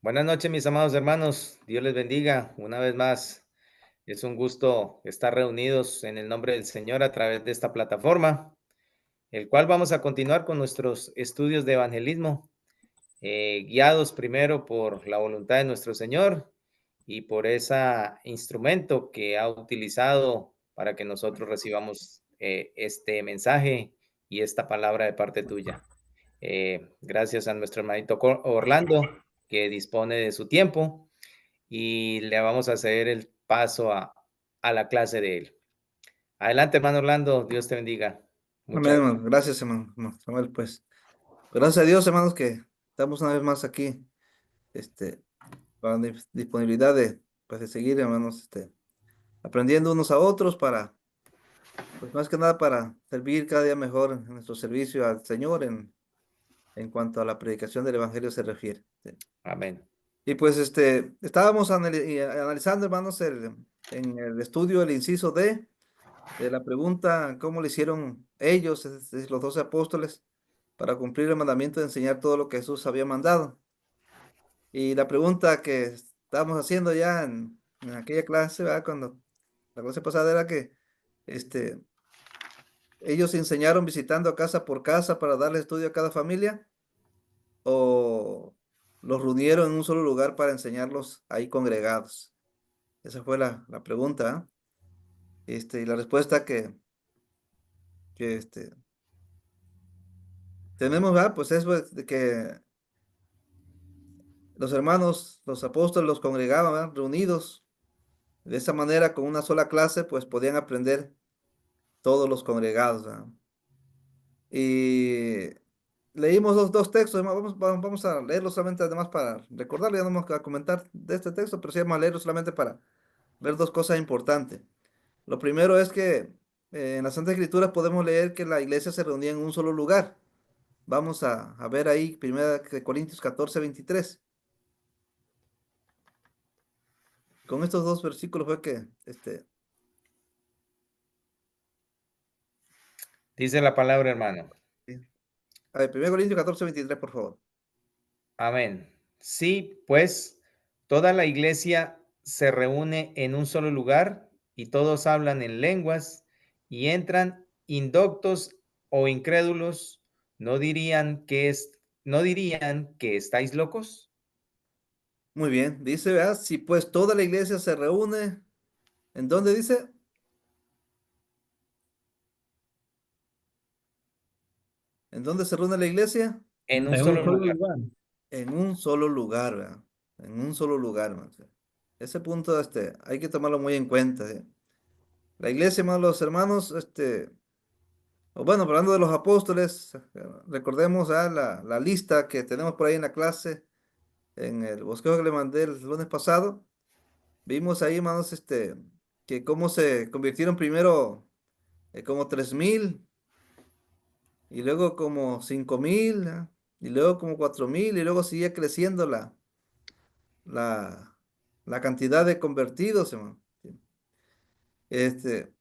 Buenas noches, mis amados hermanos. Dios les bendiga una vez más. Es un gusto estar reunidos en el nombre del Señor a través de esta plataforma, el cual vamos a continuar con nuestros estudios de evangelismo, guiados primero por la voluntad de nuestro Señor y por ese instrumento que ha utilizado para que nosotros recibamos este mensaje y esta palabra de parte tuya. Gracias a nuestro hermanito Orlando, que dispone de su tiempo y le vamos a ceder el paso a la clase de él. Adelante, hermano Orlando, Dios te bendiga. Amén, Muchas hermano. Gracias, hermano Samuel, pues. Gracias a Dios, hermanos, que estamos una vez más aquí, con disponibilidad de seguir, hermanos, aprendiendo unos a otros pues más que nada para servir cada día mejor en nuestro servicio al Señor en cuanto a la predicación del Evangelio se refiere. Sí. amén. Y pues, estábamos analizando, hermanos, en el estudio, el inciso de la pregunta, ¿cómo le hicieron ellos, es decir, los 12 apóstoles, para cumplir el mandamiento de enseñar todo lo que Jesús había mandado? Y la pregunta que estábamos haciendo ya en aquella clase, ¿verdad? Cuando la clase pasada era que este, ellos enseñaron visitando casa por casa para darle estudio a cada familia, o los reunieron en un solo lugar para enseñarlos ahí congregados. Esa fue la pregunta, ¿ah? Y la respuesta que tenemos, ¿verdad? Pues es pues, de que los hermanos, los apóstoles los congregaban, ¿verdad? Reunidos. De esa manera, con una sola clase, pues podían aprender todos los congregados, ¿verdad? Y leímos los dos textos, vamos a leerlos solamente además para recordarlo, ya no vamos a comentar de este texto, pero sí vamos a leerlo solamente para ver dos cosas importantes. Lo primero es que en la Santa Escritura podemos leer que la iglesia se reunía en un solo lugar. Vamos a ver ahí, 1 Corintios 14:23. Con estos dos versículos fue que, Dice la palabra, hermano. sí. A ver, 1 Corintios 14:23, por favor. Amén. Sí, pues toda la iglesia se reúne en un solo lugar y todos hablan en lenguas y entran indoctos o incrédulos, no dirían que estáis locos. Muy bien, dice, ¿verdad? Si pues toda la iglesia se reúne, ¿en dónde dice? ¿En dónde se reúne la iglesia? En un En un solo solo lugar. lugar. En un solo lugar, ¿verdad? En un solo lugar, man. Ese punto, hay que tomarlo muy en cuenta, ¿sí? La iglesia, hermanos, los hermanos, o bueno, hablando de los apóstoles, recordemos la lista que tenemos por ahí en la clase, en el bosquejo que le mandé el lunes pasado. Vimos ahí, hermanos, que cómo se convirtieron primero como 3,000, y luego como 5,000, ¿ah? Y luego como 4,000, y luego seguía creciendo la, la cantidad de convertidos, hermano. Sí. Este,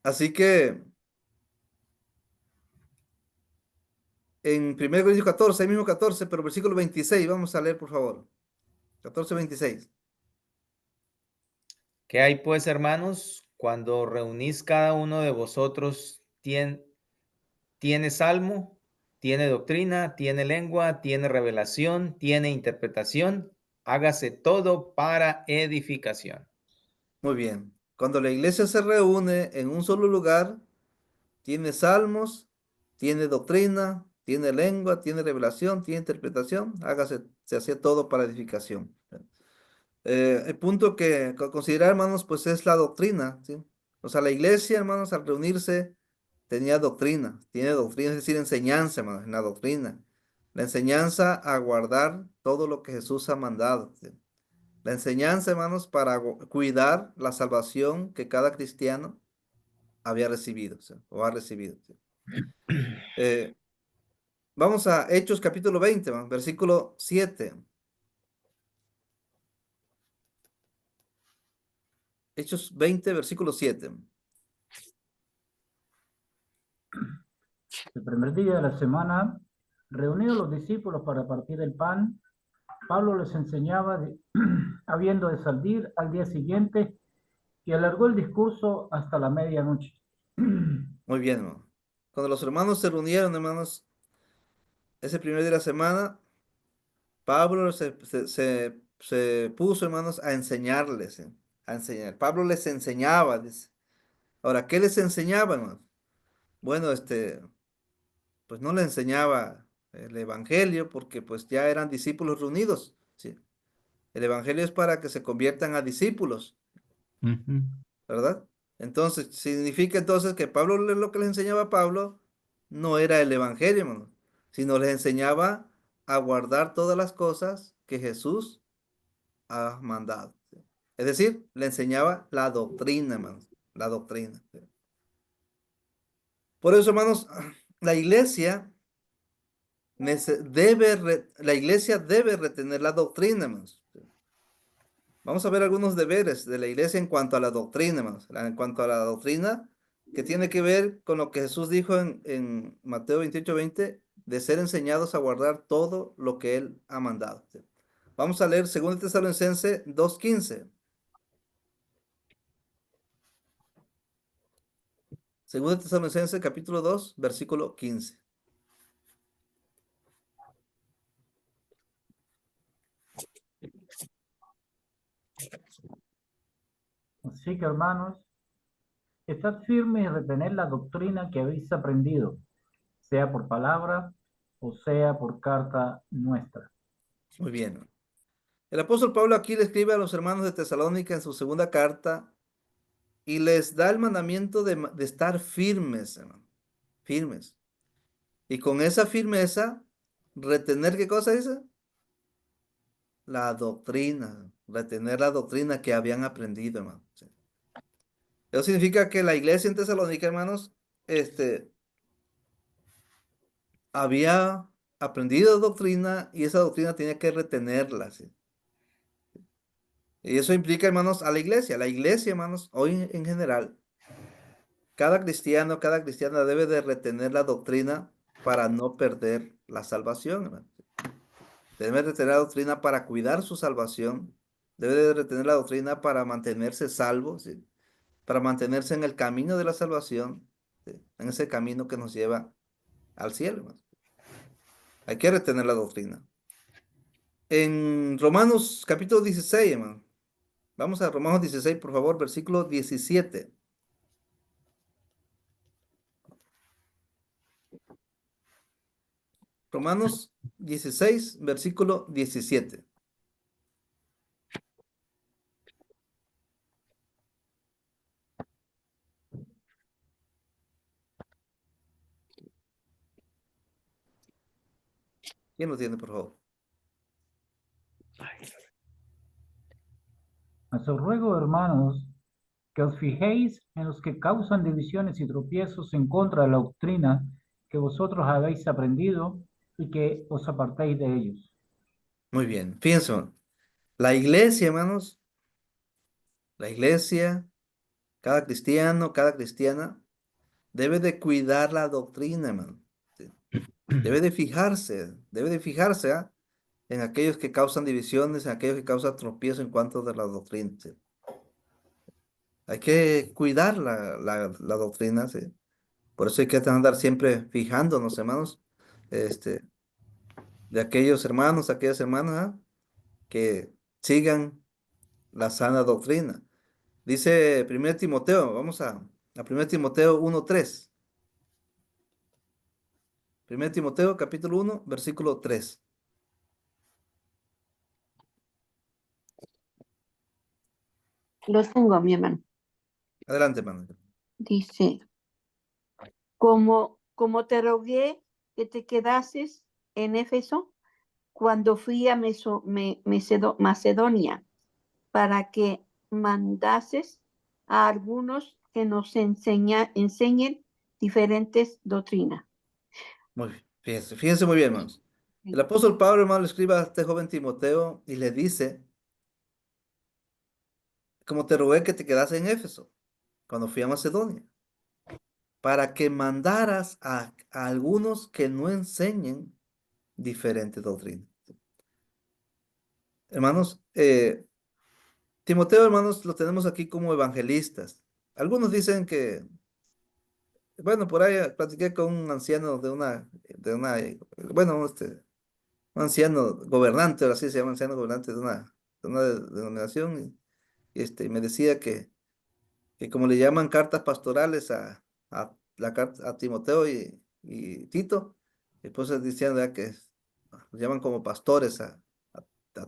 Así que en 1 Corintios 14, ahí mismo 14, pero versículo 26, vamos a leer, por favor. 14:26. ¿Qué hay pues, hermanos? Cuando reunís cada uno de vosotros, tiene salmo, tiene doctrina, tiene lengua, tiene revelación, tiene interpretación, hágase todo para edificación. Muy bien. Cuando la iglesia se reúne en un solo lugar, tiene salmos, tiene doctrina, tiene lengua, tiene revelación, tiene interpretación, se hace todo para edificación. El punto que considerar, hermanos, pues es la doctrina, ¿sí? O sea, la iglesia, hermanos, al reunirse, tiene doctrina, es decir, enseñanza, hermanos, en la doctrina. La enseñanza a guardar todo lo que Jesús ha mandado, ¿sí? La enseñanza, hermanos, para cuidar la salvación que cada cristiano había recibido, ¿sí? O ha recibido, ¿sí? Eh, Vamos a Hechos capítulo 20, versículo 7. Hechos 20, versículo 7. El primer día de la semana, reunidos los discípulos para partir el pan, Pablo les enseñaba, habiendo de salir al día siguiente, y alargó el discurso hasta la medianoche. Muy bien, hermano. Cuando los hermanos se reunieron, hermanos, ese primer día de la semana, Pablo se puso, hermanos, a enseñarles, a enseñar. Pablo les enseñaba, dice. Ahora, ¿qué les enseñaba, hermanos? Bueno, pues no les enseñaba el evangelio porque pues ya eran discípulos reunidos, ¿sí? El evangelio es para que se conviertan a discípulos, Ujú. ¿verdad? Entonces, significa entonces que Pablo lo que les enseñaba a Pablo no era el evangelio, hermano, sino les enseñaba a guardar todas las cosas que Jesús ha mandado, ¿sí? Es decir, le enseñaba la doctrina, hermanos, la doctrina, ¿sí? Por eso, hermanos, la iglesia la iglesia debe retener la doctrina, hermanos. Vamos a ver algunos deberes de la iglesia en cuanto a la doctrina, hermanos. En cuanto a la doctrina, que tiene que ver con lo que Jesús dijo en Mateo 28:20, de ser enseñados a guardar todo lo que Él ha mandado. Vamos a leer 2 Tesalonicenses 2:15. 2 Tesalonicenses capítulo 2, versículo 15. Así que, hermanos, estad firmes y retened la doctrina que habéis aprendido, sea por palabra o sea por carta nuestra. Muy bien. El apóstol Pablo aquí le escribe a los hermanos de Tesalónica en su segunda carta y les da el mandamiento de estar firmes, hermano, firmes. Y con esa firmeza, retener, ¿qué cosa dice? La doctrina, retener la doctrina que habían aprendido, hermano. Sí. Eso significa que la iglesia en Tesalónica, hermanos, había aprendido doctrina y esa doctrina tenía que retenerla, ¿sí? Y eso implica, hermanos, a la iglesia. La iglesia, hermanos, hoy en general, cada cristiano, cada cristiana debe de retener la doctrina para no perder la salvación, hermano. Debe retener la doctrina para cuidar su salvación. Debe de retener la doctrina para mantenerse salvo, ¿sí? Para mantenerse en el camino de la salvación, ¿sí? En ese camino que nos lleva al cielo, hermano. Hay que retener la doctrina. En Romanos capítulo 16, hermano. Vamos a Romanos 16, por favor, versículo 17. Romanos 16, versículo 17. ¿Quién lo tiene, por favor? Mas os ruego, hermanos, que os fijéis en los que causan divisiones y tropiezos en contra de la doctrina que vosotros habéis aprendido y que os apartéis de ellos. Muy bien, fíjense, hermano. La iglesia, hermanos, la iglesia, cada cristiano, cada cristiana, debe de cuidar la doctrina, hermano. ¿Sí? Debe de fijarse, ¿ah? En aquellos que causan divisiones, en aquellos que causan tropiezo en cuanto de la doctrina, ¿sí? Hay que cuidar la doctrina, ¿sí? Por eso hay que andar siempre fijándonos, hermanos, este, de aquellos hermanos, aquellas hermanas, ¿ah? Que sigan la sana doctrina. Dice 1 Timoteo, vamos a 1 Timoteo 1:3. 1 Timoteo capítulo 1, versículo 3. Los tengo, mi hermano. Adelante, hermano. Dice, como te rogué que te quedases en Éfeso cuando fui a Macedonia, para que mandases a algunos que nos enseñen diferentes doctrinas. Muy bien. Fíjense muy bien, hermanos. El apóstol Pablo, hermano, le escribe a este joven Timoteo y le dice, como te rogué que te quedases en Éfeso cuando fui a Macedonia, para que mandaras a algunos que no enseñen diferentes doctrinas. Hermanos, Timoteo, hermanos, lo tenemos aquí como evangelistas. Algunos dicen que, bueno, por ahí platiqué con un anciano bueno, un anciano gobernante, ahora sí se llama anciano gobernante de una denominación, y me decía que como le llaman cartas pastorales a Timoteo y Tito, después decían ya que lo llaman como pastores a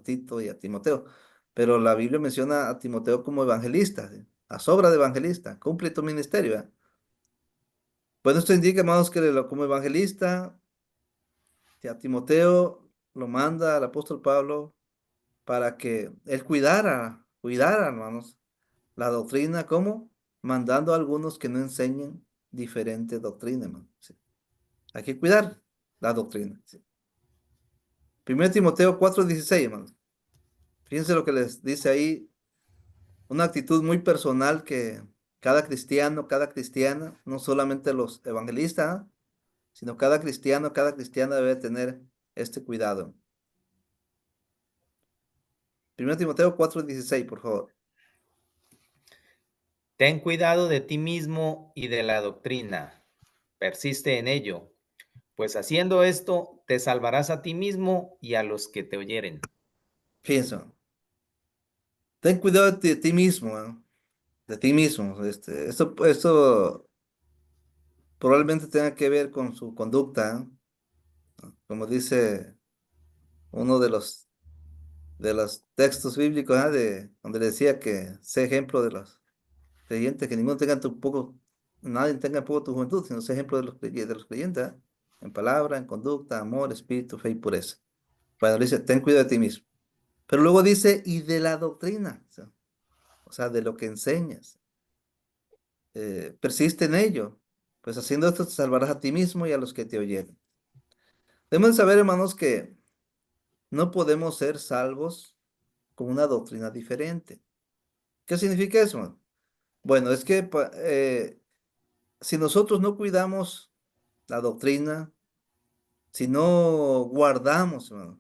Tito y a Timoteo, pero la Biblia menciona a Timoteo como evangelista, ¿sí? A sobra de evangelista, cumple tu ministerio, ¿eh? Bueno, esto indica, hermanos, que como evangelista, que a Timoteo lo manda el apóstol Pablo para que él cuidara, hermanos, la doctrina, ¿cómo? Mandando a algunos que no enseñen diferente doctrina, hermano. Sí. Hay que cuidar la doctrina. Sí. 1 Timoteo 4:16, hermanos. Fíjense lo que les dice ahí, una actitud muy personal que cada cristiano, cada cristiana, no solamente los evangelistas, ¿ah? Sino cada cristiana debe tener este cuidado. 1 Timoteo 4:16, por favor. Ten cuidado de ti mismo y de la doctrina. Persiste en ello, pues haciendo esto te salvarás a ti mismo y a los que te oyeren. Fíjense, ten cuidado de ti mismo, ¿ah? De ti mismo. Esto probablemente tenga que ver con su conducta, ¿no? Como dice uno de los textos bíblicos, ¿ah? Donde decía que sé ejemplo de los creyentes, que nadie tenga poco tu juventud, sino sé ejemplo de los creyentes, ¿ah? En palabra, en conducta, amor, espíritu, fe y pureza. Bueno, dice, ten cuidado de ti mismo. Pero luego dice, y de la doctrina, o sea, de lo que enseñas. Persiste en ello, pues haciendo esto te salvarás a ti mismo y a los que te oyen. Debemos saber, hermanos, que no podemos ser salvos con una doctrina diferente. ¿Qué significa eso, hermano? Bueno, es que si nosotros no cuidamos la doctrina, si no guardamos, hermano,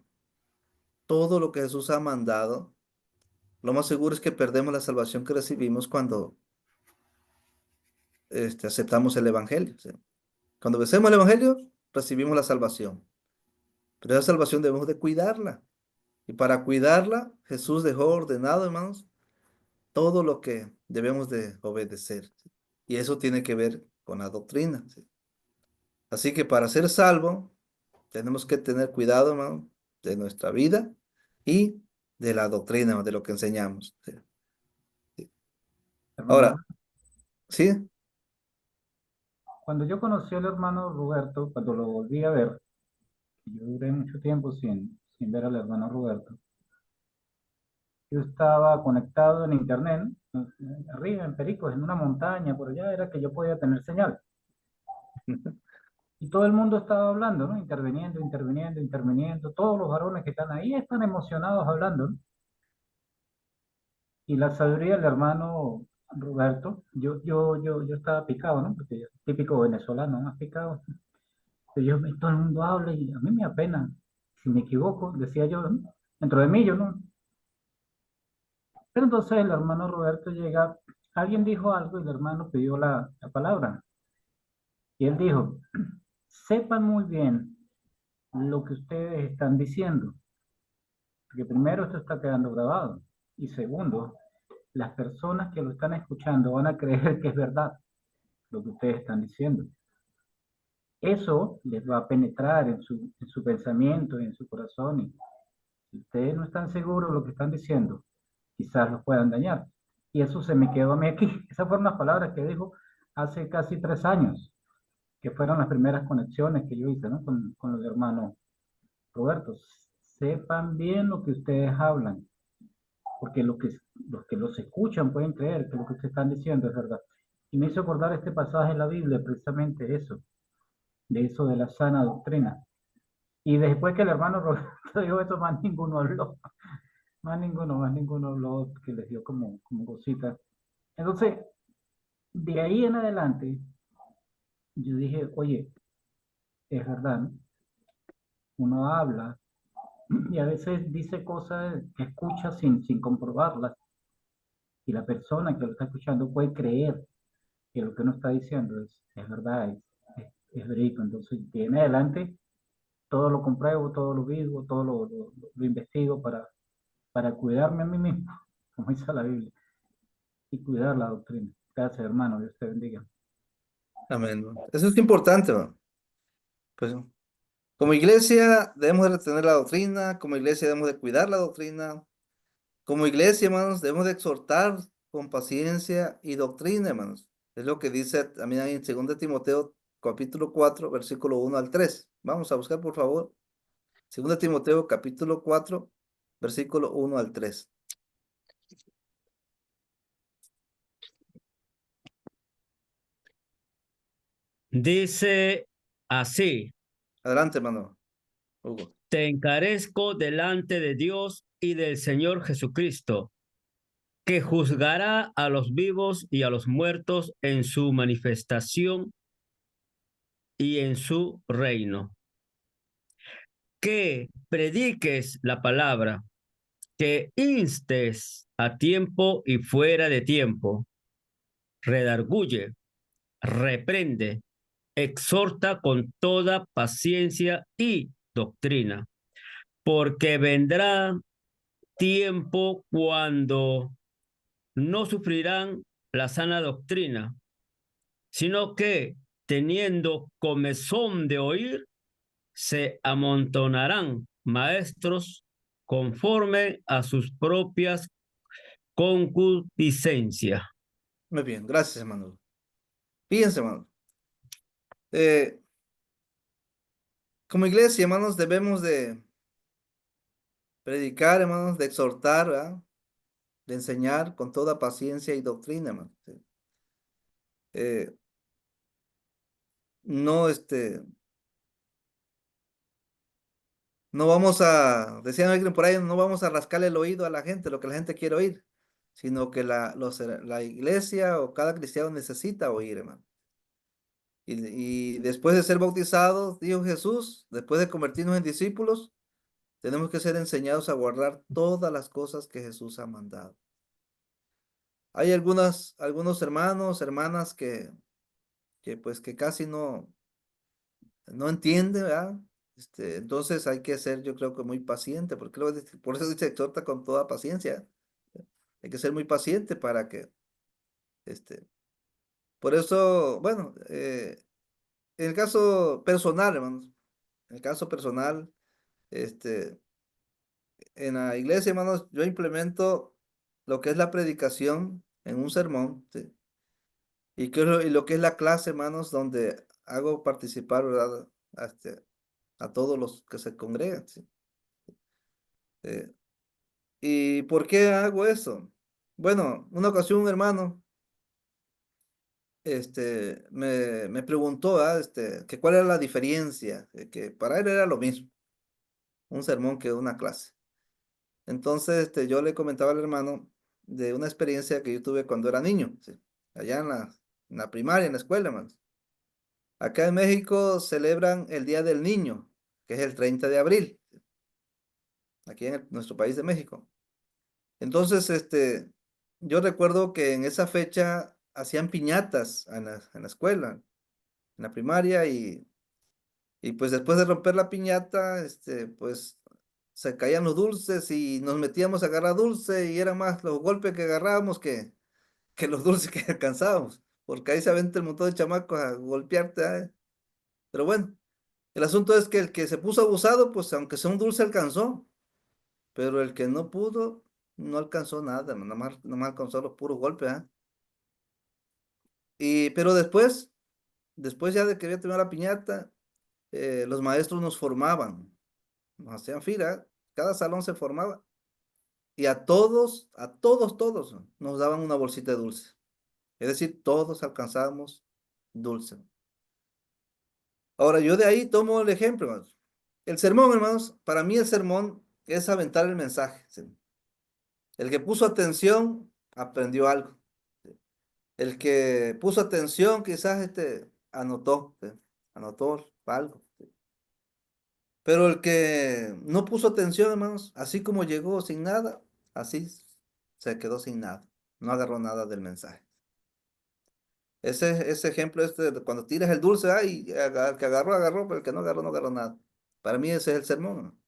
todo lo que Jesús ha mandado, lo más seguro es que perdemos la salvación que recibimos cuando aceptamos el Evangelio. ¿Sí? Cuando obedecemos el Evangelio, recibimos la salvación. Pero esa salvación debemos de cuidarla. Y para cuidarla, Jesús dejó ordenado, hermanos, todo lo que debemos de obedecer. ¿Sí? Y eso tiene que ver con la doctrina. ¿Sí? Así que para ser salvo, tenemos que tener cuidado, hermano, de nuestra vida y de la doctrina, de lo que enseñamos. ¿Sí? Sí. Hermano, Ahora, ¿sí? cuando yo conocí al hermano Roberto, cuando lo volví a ver, yo duré mucho tiempo sin ver al hermano Roberto, yo estaba conectado en internet, arriba en Pericos, en una montaña, por allá era que yo podía tener señal. Y todo el mundo estaba hablando, ¿no? Interviniendo, interviniendo, interviniendo. Todos los varones que están ahí están emocionados hablando, ¿no? Y la sabiduría del hermano Roberto, yo estaba picado, ¿no? Porque típico venezolano, más picado. Todo el mundo habla y a mí me apena. Si me equivoco, decía yo, ¿no? Dentro de mí, yo no. Pero entonces el hermano Roberto llega, alguien dijo algo y el hermano pidió la palabra. Y él dijo, sepan muy bien lo que ustedes están diciendo, porque primero esto está quedando grabado y segundo, las personas que lo están escuchando van a creer que es verdad lo que ustedes están diciendo. Eso les va a penetrar en su pensamiento y en su corazón. Y si ustedes no están seguros de lo que están diciendo, quizás los puedan dañar. Y eso se me quedó a mí aquí. Esas fueron las palabras que dijo hace casi 3 años, que fueron las primeras conexiones que yo hice, ¿no? con los hermanos Roberto. Sepan bien lo que ustedes hablan, porque los que los escuchan pueden creer que lo que ustedes están diciendo es verdad. Y me hizo acordar este pasaje en la Biblia, precisamente eso de la sana doctrina. Y después que el hermano Roberto dijo eso, más ninguno habló, más ninguno habló, que les dio como cosita. Entonces, de ahí en adelante, yo dije, oye, es verdad, ¿no? Uno habla Y a veces dice cosas que escucha sin comprobarlas. Y la persona que lo está escuchando puede creer que lo que uno está diciendo es verdad, es verídico. Entonces, de ahí en adelante, todo lo compruebo, todo lo vivo, todo lo investigo para cuidarme a mí mismo, como dice la Biblia, y cuidar la doctrina. Gracias, hermano. Dios te bendiga. Amén. Eso es importante, ¿no? Pues, como iglesia debemos de retener la doctrina, como iglesia debemos de cuidar la doctrina, como iglesia, hermanos, debemos de exhortar con paciencia y doctrina, hermanos. Es lo que dice también ahí en 2 Timoteo capítulo 4, versículo 1 al 3. Vamos a buscar, por favor. 2 Timoteo capítulo 4, versículo 1 al 3. Dice así: Adelante, hermano Hugo. te encarezco delante de Dios y del Señor Jesucristo, que juzgará a los vivos y a los muertos en su manifestación y en su reino. Que prediques la palabra, que instes a tiempo y fuera de tiempo, redarguye, reprende, exhorta con toda paciencia y doctrina, porque vendrá tiempo cuando no sufrirán la sana doctrina, sino que, teniendo comezón de oír, se amontonarán maestros conforme a sus propias concupiscencias. Muy bien, gracias, hermano. Fíjense, hermano. Eh, como iglesia, hermanos, debemos de predicar, hermanos, de exhortar, ¿verdad? De enseñar con toda paciencia y doctrina, hermano. Sí. Eh, no, no vamos a, decían alguien por ahí, no vamos a rascarle el oído a la gente, lo que la gente quiere oír, sino que la iglesia o cada cristiano necesita oír, hermano. Y después de ser bautizados, dijo Jesús, después de convertirnos en discípulos, tenemos que ser enseñados a guardar todas las cosas que Jesús ha mandado. Hay algunos hermanos, hermanas que pues que casi no entienden, ¿verdad? Entonces hay que ser, yo creo que muy paciente, porque por eso dice exhorta con toda paciencia. Hay que ser muy paciente para que, este, por eso, bueno, en el caso personal, hermanos, en el caso personal, este, en la iglesia, hermanos, yo implemento lo que es la predicación en un sermón, ¿sí? Y lo que es la clase, hermanos, donde hago participar, ¿verdad? A todos los que se congregan, ¿sí? Eh, ¿Y por qué hago eso? Bueno, una ocasión un hermano, me preguntó, ¿verdad? Que cuál era la diferencia, que para él era lo mismo, un sermón que una clase. Entonces, yo le comentaba al hermano de una experiencia que yo tuve cuando era niño, ¿sí? Allá en la primaria, en la escuela, hermanos. Acá en México celebran el Día del Niño, que es el 30 de abril, aquí en nuestro país de México. Entonces, yo recuerdo que en esa fecha hacían piñatas en la escuela, en la primaria, y pues después de romper la piñata, pues se caían los dulces y nos metíamos a agarrar dulce y eran más los golpes que agarrábamos que los dulces que alcanzábamos, porque ahí se aventa el montón de chamacos a golpearte, ¿eh? Pero bueno, el asunto es que el que se puso abusado, pues aunque sea un dulce alcanzó, pero el que no pudo, no alcanzó nada, nada más alcanzó los puros golpes, ¿eh? Pero después ya de que había terminado la piñata, los maestros nos formaban, nos hacían fila, cada salón se formaba, y todos, nos daban una bolsita de dulce. Es decir, todos alcanzábamos dulce. Ahora, yo de ahí tomo el ejemplo, hermanos. El sermón, hermanos, para mí el sermón es aventar el mensaje, ¿sí? El que puso atención, aprendió algo. ¿Sí? El que puso atención, quizás anotó, ¿sí? Anotó algo. ¿Sí? Pero el que no puso atención, hermanos, así como llegó sin nada, así se quedó sin nada. No agarró nada del mensaje. Ese ejemplo de cuando tiras el dulce, ay, el que agarró, agarró, pero el que no agarró, no agarró nada. Para mí ese es el sermón, hermano.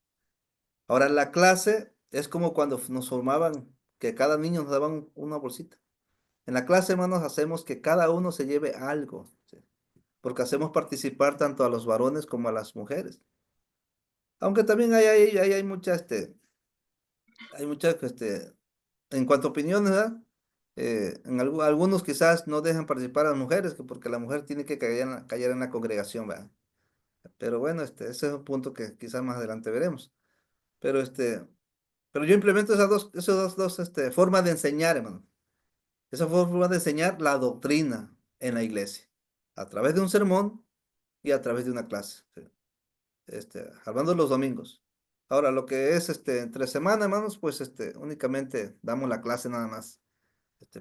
Ahora, la clase es como cuando nos formaban, que cada niño nos daban una bolsita. En la clase, hermanos, hacemos que cada uno se lleve algo, ¿sí? Porque hacemos participar tanto a los varones como a las mujeres. Aunque también hay mucha, en cuanto a opiniones, ¿verdad? Algunos quizás no dejan participar a las mujeres, porque la mujer tiene que callar en la congregación, ¿verdad? Pero bueno, ese es un punto que quizás más adelante veremos. Pero, pero yo implemento esas dos formas de enseñar, hermano. Esa forma de enseñar la doctrina en la iglesia, a través de un sermón y a través de una clase, ¿sí? Hablando los domingos. Ahora, lo que es entre semana, hermanos, pues únicamente damos la clase nada más.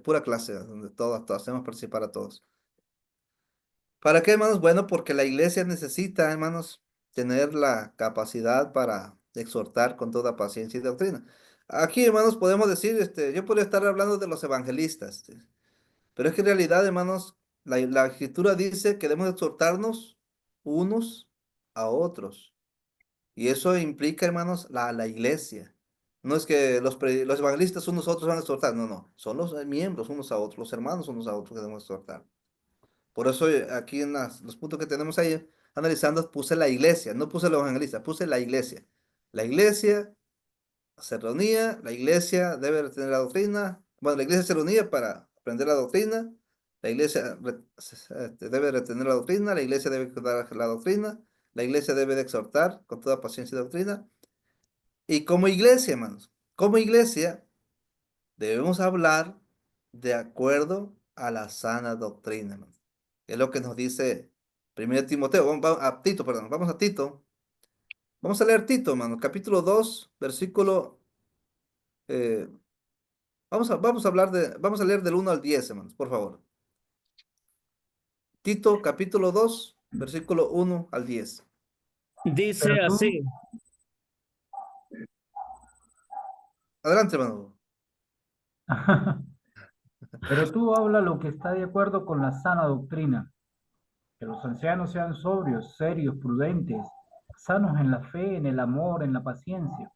Pura clase, donde todos hacemos participar a todos. ¿Para qué, hermanos? Bueno, porque la iglesia necesita, hermanos, tener la capacidad para exhortar con toda paciencia y doctrina. Aquí, hermanos, podemos decir, yo podría estar hablando de los evangelistas, ¿sí? Pero es que en realidad, hermanos, la escritura dice que debemos exhortarnos unos a otros. Y eso implica, hermanos, la iglesia. No es que los evangelistas unos a otros van a exhortar, no, no. Son los miembros unos a otros, los hermanos unos a otros que debemos exhortar. Por eso aquí en los puntos que tenemos ahí analizando puse la iglesia, no puse los evangelistas, puse la iglesia. La iglesia se reunía, la iglesia debe retener la doctrina. Bueno, la iglesia se reunía para aprender la doctrina. La iglesia debe retener la doctrina, la iglesia debe cuidar la doctrina, la iglesia debe de exhortar con toda paciencia y doctrina. Y como iglesia, hermanos, como iglesia debemos hablar de acuerdo a la sana doctrina, hermanos. Es lo que nos dice 1 Timoteo, a Tito, perdón, vamos a Tito. Vamos a leer Tito, hermano, capítulo 2, versículo eh, vamos a leer del 1 al 10, hermanos, por favor. Tito, capítulo 2, versículo 1 al 10. Dice Pero tú, así, Adelante, hermano. pero tú habla lo que está de acuerdo con la sana doctrina, que los ancianos sean sobrios, serios, prudentes, sanos en la fe, en el amor, en la paciencia.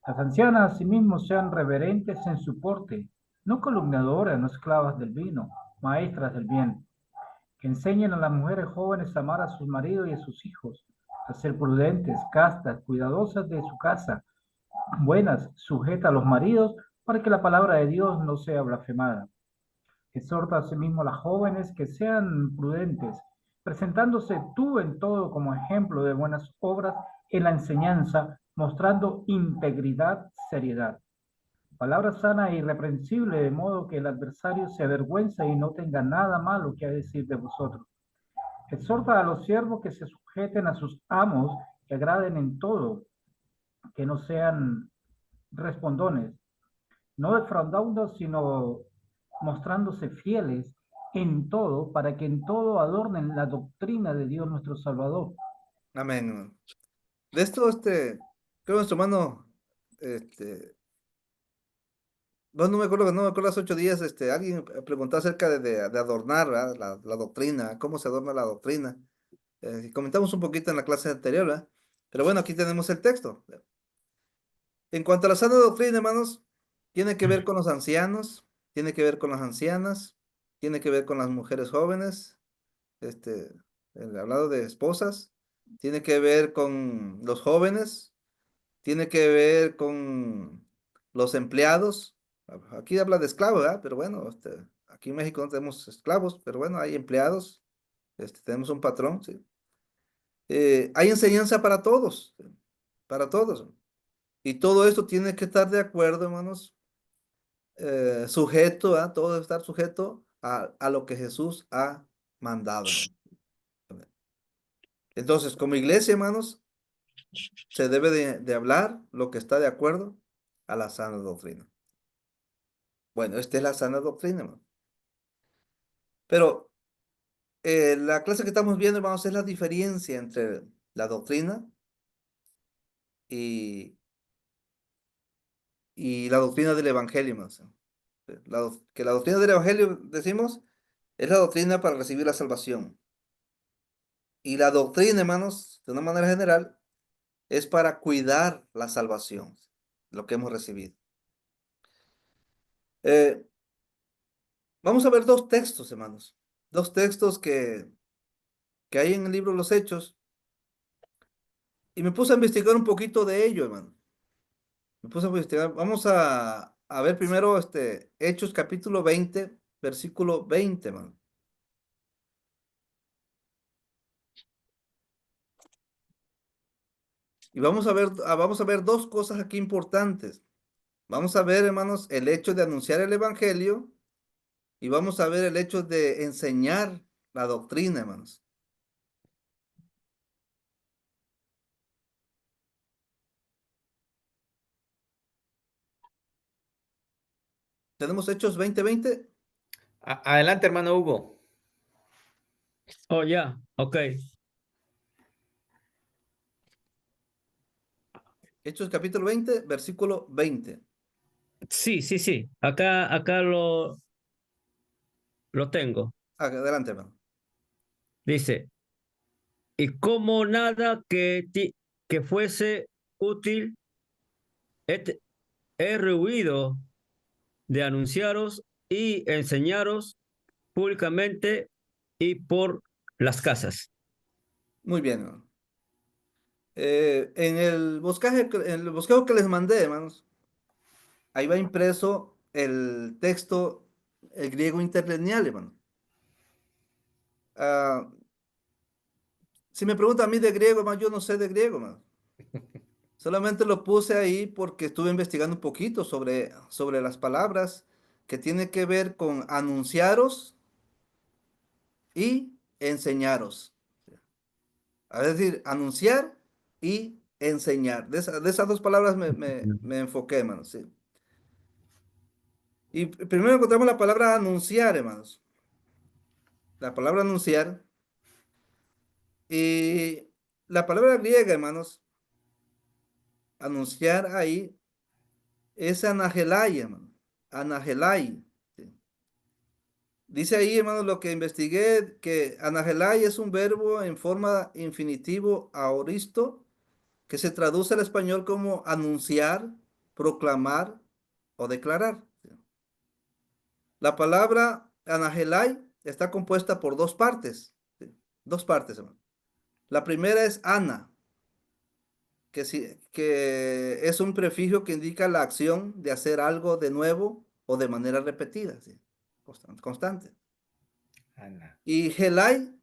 Las ancianas asimismo sean reverentes en su porte, no calumniadoras, no esclavas del vino, maestras del bien, que enseñen a las mujeres jóvenes a amar a sus maridos y a sus hijos, a ser prudentes, castas, cuidadosas de su casa, buenas, sujetas a los maridos, para que la palabra de Dios no sea blasfemada. Exhorta asimismo a las jóvenes que sean prudentes, presentándose tú en todo como ejemplo de buenas obras en la enseñanza, mostrando integridad, seriedad. Palabra sana e irreprensible, de modo que el adversario se avergüenza y no tenga nada malo que decir de vosotros. Exhorta a los siervos que se sujeten a sus amos, que agraden en todo, que no sean respondones, no defraudando, sino mostrándose fieles en todo, para que en todo adornen la doctrina de Dios nuestro Salvador. Amén, hermano. De esto, creo que nuestro hermano, no me acuerdo hace 8 días, alguien preguntó acerca de adornar, ¿verdad? La doctrina, cómo se adorna la doctrina. Y comentamos un poquito en la clase anterior, ¿verdad? Pero bueno, aquí tenemos el texto. En cuanto a la sana doctrina, hermanos, tiene que ver con los ancianos, tiene que ver con las ancianas, tiene que ver con las mujeres jóvenes, el hablado de esposas, tiene que ver con los jóvenes, tiene que ver con los empleados. Aquí habla de esclavos, ¿verdad? Pero bueno, aquí en México no tenemos esclavos, pero bueno, hay empleados, tenemos un patrón, ¿sí? Hay enseñanza para todos, ¿sí? Para todos. Y todo esto tiene que estar de acuerdo, hermanos, sujeto, ¿verdad? Todo debe estar sujeto a lo que Jesús ha mandado, hermano. Entonces, como iglesia, hermanos, se debe de hablar lo que está de acuerdo a la sana doctrina. Bueno, esta es la sana doctrina, hermano. Pero la clase que estamos viendo, hermanos, es la diferencia entre la doctrina y, y la doctrina del Evangelio, hermanos. Que la doctrina del Evangelio, decimos, es la doctrina para recibir la salvación. Y la doctrina, hermanos, de una manera general, es para cuidar la salvación, lo que hemos recibido. Eh, Vamos a ver dos textos, hermanos. Dos textos que hay en el libro de los Hechos. Y me puse a investigar un poquito de ello, hermano. Me puse a investigar. Vamos a ver primero Hechos capítulo 20, versículo 20, hermano. Y vamos a ver dos cosas aquí importantes. Vamos a ver, hermanos, el hecho de anunciar el evangelio y vamos a ver el hecho de enseñar la doctrina, hermanos. ¿Tenemos Hechos 20:20? Adelante, hermano Hugo. Oh, ya, ok. Hechos capítulo 20, versículo 20. Sí, sí, sí. Acá lo tengo. Adelante, hermano. Dice, y como nada que fuese útil, he, he rehuido de anunciaros y enseñaros públicamente y por las casas. Muy bien, hermano. En el bosquejo que les mandé, hermanos, ahí va impreso el texto, el griego interlineal, hermano. Ah, si me preguntan a mí de griego, hermano, yo no sé de griego, hermano. Solamente lo puse ahí porque estuve investigando un poquito sobre las palabras que tiene que ver con anunciaros y enseñaros. Es decir, anunciar y enseñar. De esas dos palabras me enfoqué, hermanos. Sí. Y primero encontramos la palabra anunciar, hermanos. La palabra anunciar. Y la palabra griega, hermanos, anunciar ahí es anagelai, hermano. Anagelai. Sí. Dice ahí, hermanos, lo que investigué, que anagelai es un verbo en forma infinitivo aoristo que se traduce al español como anunciar, proclamar o declarar. La palabra anagelai está compuesta por dos partes. ¿Sí? Dos partes, hermano. La primera es ana, que es un prefijo que indica la acción de hacer algo de nuevo o de manera repetida, ¿sí? Constante. Ana. Y helai,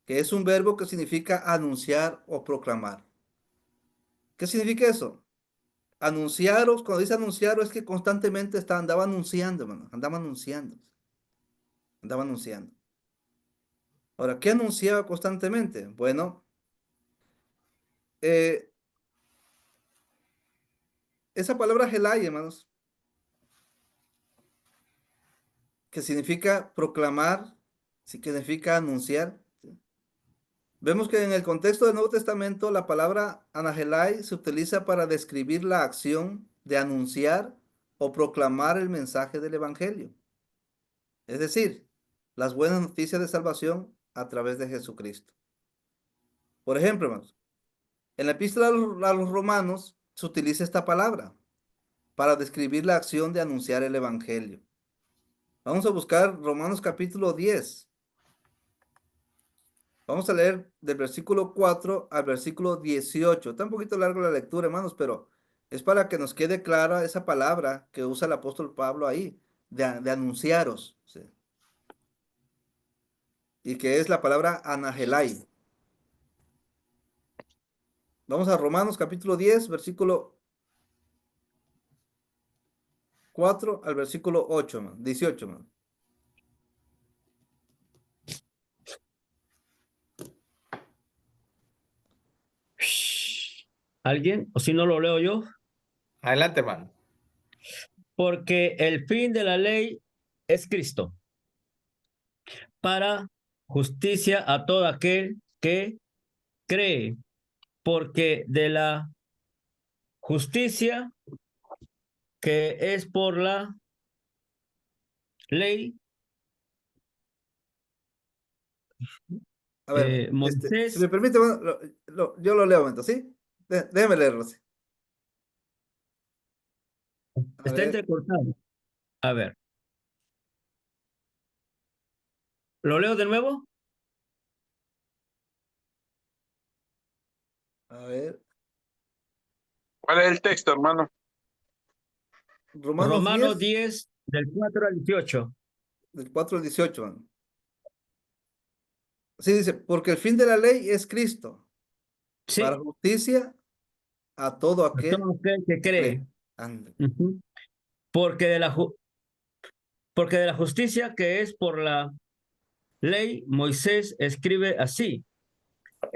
que es un verbo que significa anunciar o proclamar. ¿Qué significa eso? Anunciaros, cuando dice anunciaros es que constantemente andaba anunciando, hermano, andaba anunciando. Ahora, ¿qué anunciaba constantemente? Bueno, eh, esa palabra helai, hermanos, que significa proclamar, significa anunciar. ¿Sí? Vemos que en el contexto del Nuevo Testamento la palabra anahelai se utiliza para describir la acción de anunciar o proclamar el mensaje del Evangelio. Es decir, las buenas noticias de salvación a través de Jesucristo. Por ejemplo, hermanos, en la epístola a los romanos se utiliza esta palabra para describir la acción de anunciar el Evangelio. Vamos a buscar Romanos capítulo 10. Vamos a leer del versículo 4 al versículo 18. Está un poquito largo la lectura, hermanos, pero es para que nos quede clara esa palabra que usa el apóstol Pablo ahí, de anunciaros, ¿sí? Y que es la palabra anahelai. Vamos a Romanos capítulo 10, versículo 4 al versículo 8, 18, man. ¿Alguien? O si no lo leo yo. Adelante, hermano. Porque el fin de la ley es Cristo, para justicia a todo aquel que cree, porque de la justicia, que es por la ley. A ver, si Moisés, me permite, bueno, yo lo leo un momento, ¿sí? Déjeme leerlo, sí. A está ver, entrecortado. A ver, ¿lo leo de nuevo? a ver. ¿Cuál es el texto, hermano? Romanos Romanos 10, 10, del 4 al 18. del 4 al 18, mano. Sí, dice, porque el fin de la ley es Cristo, para Sí, justicia a todo a aquel todo aquel que que cree. cree. Ande. Ujú. Porque porque de la justicia que es por la ley, Moisés escribe así: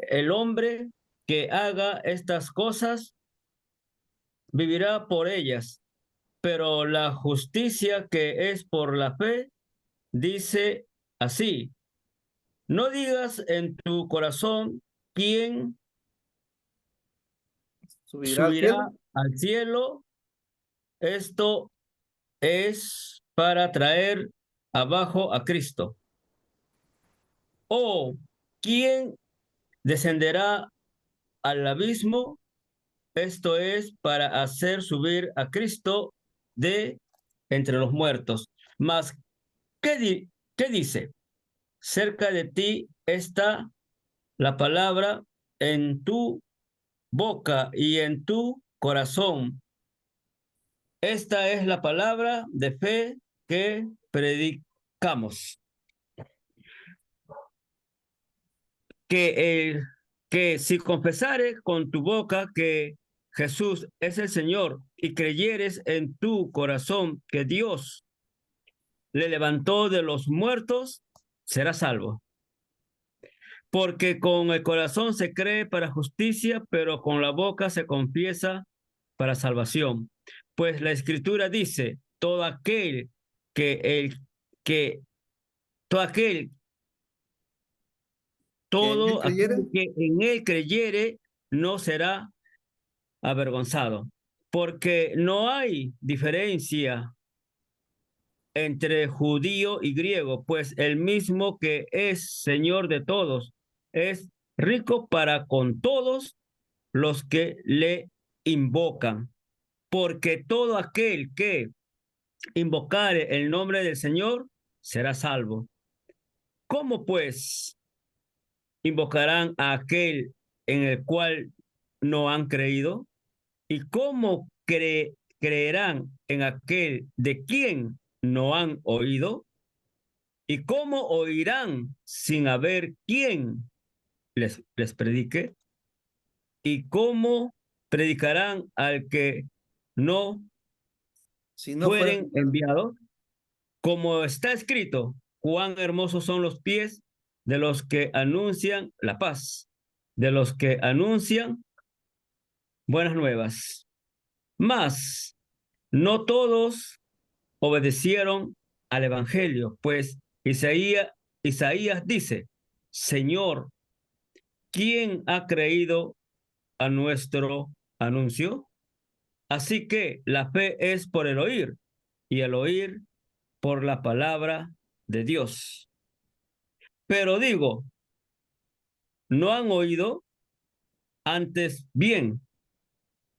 el hombre que haga estas cosas vivirá por ellas, pero la justicia que es por la fe dice así: no digas en tu corazón quién Subirá al subirá cielo. al cielo. Esto es para traer abajo a Cristo. O quién descenderá al abismo. Esto es para hacer subir a Cristo de entre los muertos. Mas, ¿qué dice? Cerca de ti está la palabra en tu boca y en tu corazón. Esta es la palabra de fe que predicamos. Que, que si confesares con tu boca que Jesús es el Señor y creyeres en tu corazón que Dios le levantó de los muertos, serás salvo. Porque con el corazón se cree para justicia, pero con la boca se confiesa para salvación. Pues la Escritura dice: que el que todo aquel Que en él todo creyere. aquel que en él creyere no será avergonzado, porque no hay diferencia entre judío y griego, pues el mismo que es Señor de todos es rico para con todos los que le invocan, porque todo aquel que invocare el nombre del Señor será salvo. ¿Cómo pues invocarán a aquel en el cual no han creído? ¿Y cómo creerán en aquel de quien no han oído? ¿Y cómo oirán sin haber quien les predique? ¿Y cómo predicarán al que no Si no fuera fueren enviado. enviados? Como está escrito: cuán hermosos son los pies de los que anuncian la paz, de los que anuncian buenas nuevas. Mas no todos obedecieron al evangelio, pues Isaías dice: Señor, ¿quién ha creído a nuestro anuncio? Así que la fe es por el oír, y el oír por la palabra de Dios. Pero digo, no han oído, antes bien,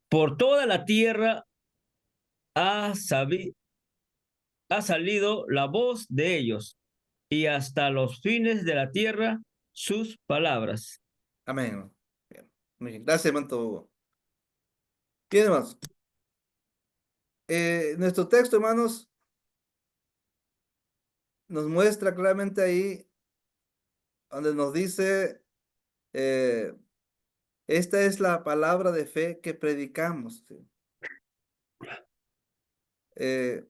por toda la tierra ha, ha salido la voz de ellos, y hasta los fines de la tierra sus palabras. Amén, hermano. Bien. Muy bien. Gracias, hermano Hugo. Bien, hermanos. Nuestro texto, hermanos, nos muestra claramente ahí donde nos dice, eh, esta es la palabra de fe que predicamos. ¿Sí? Eh,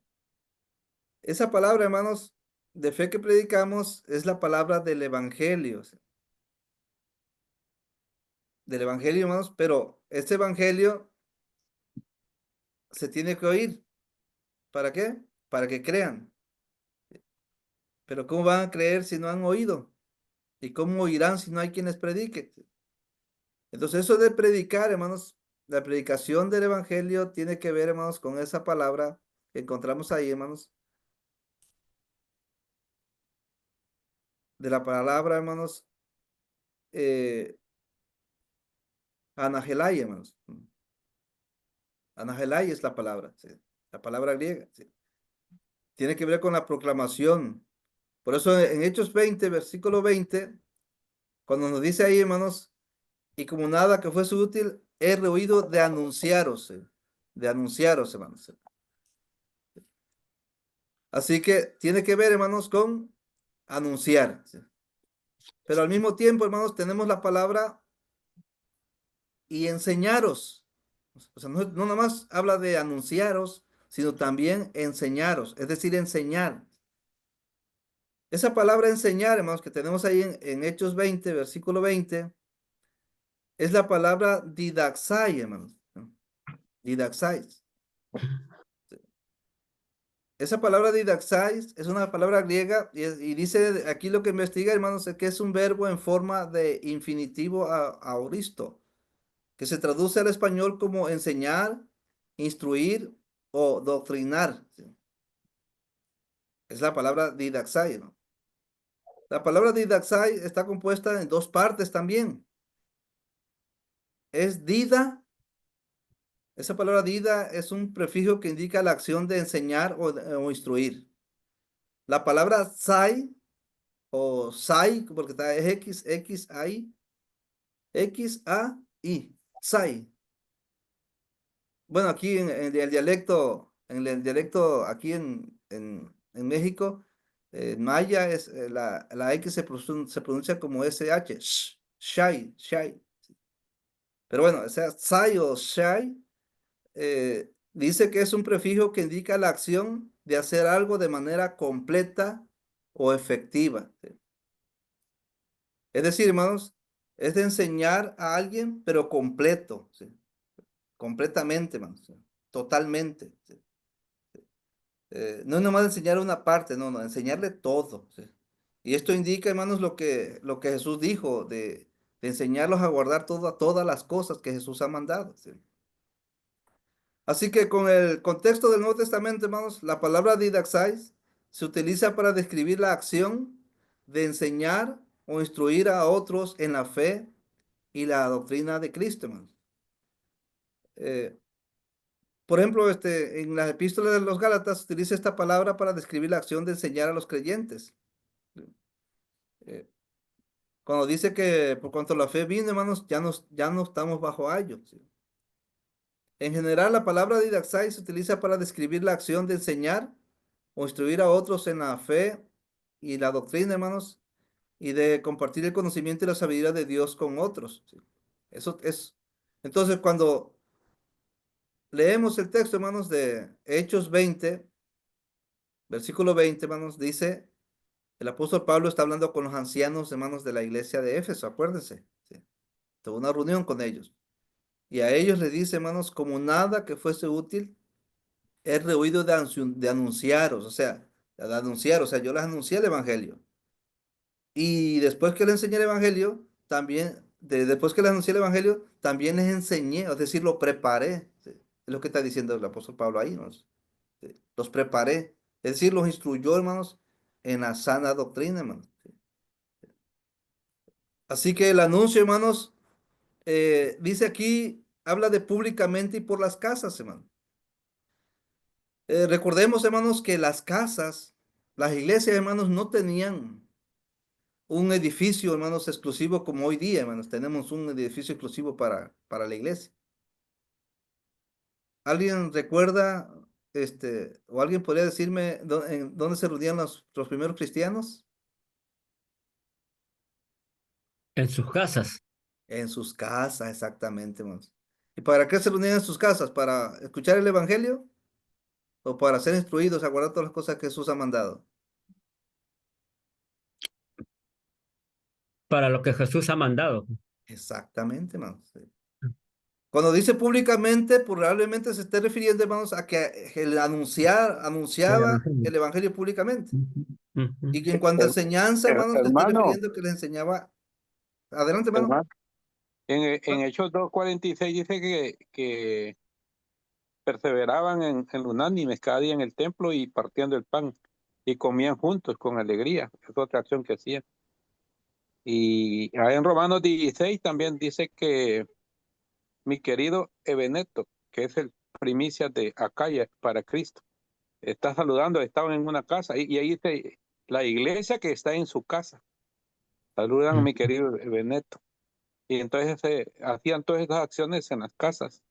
esa palabra, hermanos, de fe que predicamos es la palabra del evangelio. ¿Sí? Del evangelio, hermanos, pero este evangelio se tiene que oír. ¿Para qué? Para que crean. Pero ¿cómo van a creer si no han oído? ¿Y cómo oirán si no hay quienes prediquen? Entonces, eso de predicar, hermanos, La predicación del evangelio tiene que ver, hermanos, con esa palabra que encontramos ahí, hermanos. De la palabra, hermanos, anagelai, hermanos. Anagelai es la palabra, ¿sí? La palabra griega, ¿sí? Tiene que ver con la proclamación. Por eso en Hechos 20, versículo 20, cuando nos dice ahí, hermanos, y como nada que fuese útil, he rehuido de anunciaros, hermanos. Así que tiene que ver, hermanos, con anunciar, ¿sí? Pero al mismo tiempo, hermanos, tenemos la palabra y enseñaros. O sea, no nada más habla de anunciaros, sino también enseñaros, es decir, enseñar. Esa palabra enseñar, hermanos, que tenemos ahí en Hechos 20, versículo 20, es la palabra didaxai, hermanos. Didaxai. Esa palabra didaxai es una palabra griega y dice aquí lo que investiga, hermanos, es que es un verbo en forma de infinitivo aoristo, que se traduce al español como enseñar, instruir o doctrinar. ¿Sí? Es la palabra didaxai, ¿no? La palabra didaxai está compuesta en dos partes también. Es dida. Esa palabra dida es un prefijo que indica la acción de enseñar o instruir. La palabra sai o sai, porque está es X-A-I, sai. Bueno, aquí en el dialecto aquí en México, en maya es la X se pronuncia como SH, shai, shai. Pero bueno, o sea, sai o shai dice que es un prefijo que indica la acción de hacer algo de manera completa o efectiva. ¿Sí? Es decir, hermanos, es de enseñar a alguien, pero completo, ¿sí? Completamente, hermanos, ¿sí? Totalmente. ¿Sí? No es nomás enseñar una parte, no, enseñarle todo. ¿Sí? Y esto indica, hermanos, lo que Jesús dijo de enseñarlos a guardar todas las cosas que Jesús ha mandado. ¿Sí? Así que con el contexto del Nuevo Testamento, hermanos, la palabra didaxais se utiliza para describir la acción de enseñar o instruir a otros en la fe y la doctrina de Cristo, hermanos. Por ejemplo, en las epístolas de los Gálatas se utiliza esta palabra para describir la acción de enseñar a los creyentes. Eh, Cuando dice que por cuanto la fe vino, hermanos, ya no estamos bajo ayo. ¿Sí? En general, la palabra didaxai se utiliza para describir la acción de enseñar o instruir a otros en la fe y la doctrina, hermanos, y de compartir el conocimiento y la sabiduría de Dios con otros. ¿Sí? Eso es. Entonces, cuando leemos el texto, hermanos, de Hechos 20, versículo 20, hermanos, dice, el apóstol Pablo está hablando con los ancianos, hermanos, de la iglesia de Éfeso, acuérdense. ¿Sí? Tuvo una reunión con ellos. Y a ellos les dice, hermanos, como nada que fuese útil, he rehuido de anunciaros, o sea, yo les anuncié el evangelio. Y después que les enseñé el evangelio, también, después que les anuncié el evangelio, también les enseñé, es decir, lo preparé. ¿Sí? Es lo que está diciendo el apóstol Pablo ahí, ¿no? ¿Sí? Los preparé, es decir, los instruyó, hermanos, en la sana doctrina, hermanos. ¿Sí? Así que el anuncio, hermanos, dice aquí, habla de públicamente y por las casas, hermanos. Recordemos, hermanos, que las casas, las iglesias, hermanos, no tenían un edificio, hermanos, exclusivo como hoy día, hermanos. Tenemos un edificio exclusivo para la iglesia. ¿Alguien recuerda, o alguien podría decirme en dónde se reunían los primeros cristianos? En sus casas. En sus casas, exactamente, hermanos. ¿Y para qué se reunían en sus casas? ¿Para escuchar el evangelio? ¿O para ser instruidos a guardar todas las cosas que Jesús ha mandado? Para lo que Jesús ha mandado. Exactamente, hermanos. Sí. Cuando dice públicamente, probablemente se esté refiriendo, hermanos, a que el El anunciaba evangelio. el evangelio públicamente. Ujú, Y ujú. que en cuanto a enseñanza, hermanos, se esté Hermano, refiriendo que le enseñaba. Adelante, hermano. hermano, En Hechos 2:46 dice que perseveraban en unánimes cada día en el templo y partiendo el pan y comían juntos con alegría. Es otra acción que hacían. Y ahí en Romanos 16 también dice que mi querido Ebeneto, que es el primicia de Acaya para Cristo, está saludando, estaban en una casa y ahí dice la iglesia que está en su casa. Saludan a mi querido Ebeneto. Y entonces hacían todas esas acciones en las casas.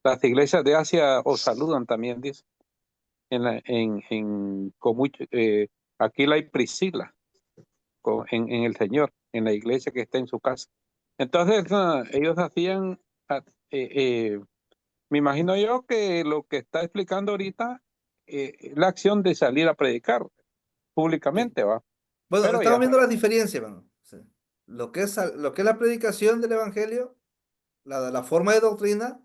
Las iglesias de Asia os saludan también, dice. Con mucho, aquí la hay Priscila en el Señor, en la iglesia que está en su casa. Entonces, ellos hacían, me imagino yo que lo que está explicando ahorita, la acción de salir a predicar Sí. públicamente, ¿va? Bueno, Pero estamos ya, viendo la diferencia, hermano. Sí. Lo que es la predicación del evangelio, la forma de doctrina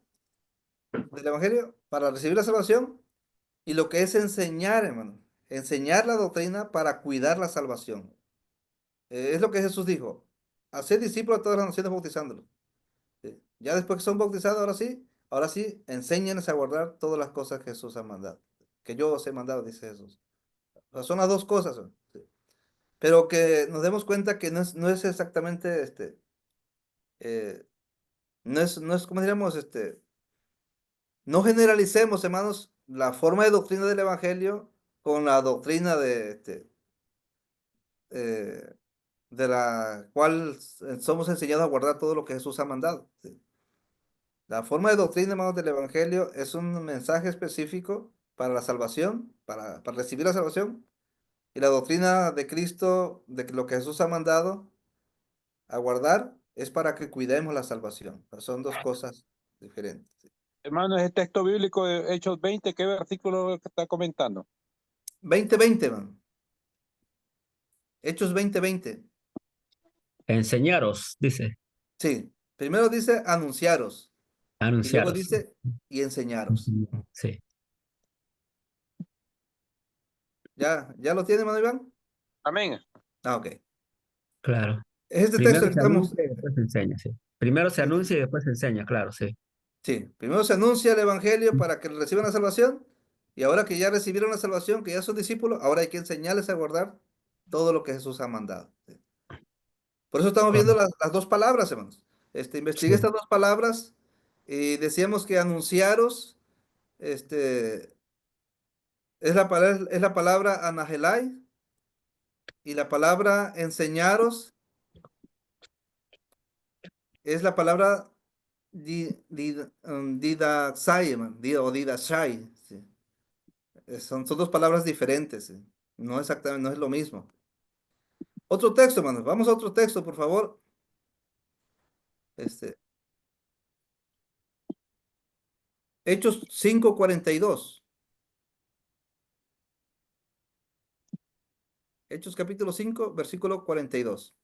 del evangelio para recibir la salvación, y lo que es enseñar, hermano. Enseñar la doctrina para cuidar la salvación. Es lo que Jesús dijo. Hacer discípulos a todas las naciones bautizándolos. Sí. Ya después que son bautizados, ahora sí, enséñenles a guardar todas las cosas que Jesús ha mandado. Que yo os he mandado, dice Jesús. O sea, son las dos cosas. Sí. Pero que nos demos cuenta que no es exactamente eh, no es como diríamos, no generalicemos, hermanos, la forma de doctrina del evangelio con la doctrina eh, de la cual somos enseñados a guardar todo lo que Jesús ha mandado. ¿Sí? La forma de doctrina, hermanos, del evangelio es un mensaje específico para la salvación, para recibir la salvación, y la doctrina de Cristo, de lo que Jesús ha mandado a guardar, es para que cuidemos la salvación. Son dos cosas diferentes. ¿Sí? hermano, ese texto bíblico de Hechos 20, ¿qué versículo está comentando? 20:20, man. Hechos 20:20. Enseñaros, dice, Sí, primero dice anunciaros y luego anunciaros. dice y enseñaros. Sí, ¿Ya lo tiene, mano Iván? Amén. Ah, ok. claro. Es este texto Primero que se estamos. anuncia y después se enseña, sí. Primero se Sí, anuncia y después se enseña, claro, sí. sí, primero se anuncia el evangelio para que reciban la salvación, y ahora que ya recibieron la salvación, que ya son discípulos, ahora hay que enseñarles a guardar todo lo que Jesús ha mandado. Sí. Por eso estamos viendo Correcto. las dos palabras, hermanos. Investigué Sí. estas dos palabras y decíamos que anunciaros, es la palabra anahelai, y la palabra enseñaros es la palabra didaxai, hermano, o didashai. Sí. Son dos palabras diferentes. Sí. No exactamente, no es lo mismo. Otro texto, hermanos. Vamos a otro texto, por favor. Este, Hechos 5:42. Hechos capítulo 5, versículo 42.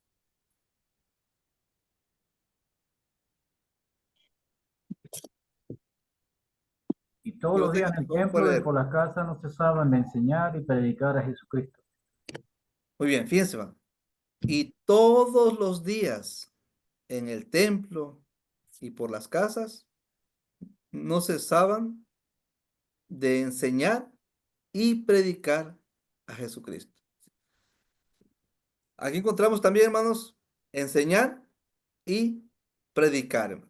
Y todos Si lo los días tengo, en por el favor, puede templo y leer. por las casas no cesaban de enseñar y predicar a Jesucristo. Muy bien, fíjense, hermano. Y todos los días en el templo y por las casas no cesaban de enseñar y predicar a Jesucristo. Aquí encontramos también, hermanos, enseñar y predicar, hermanos.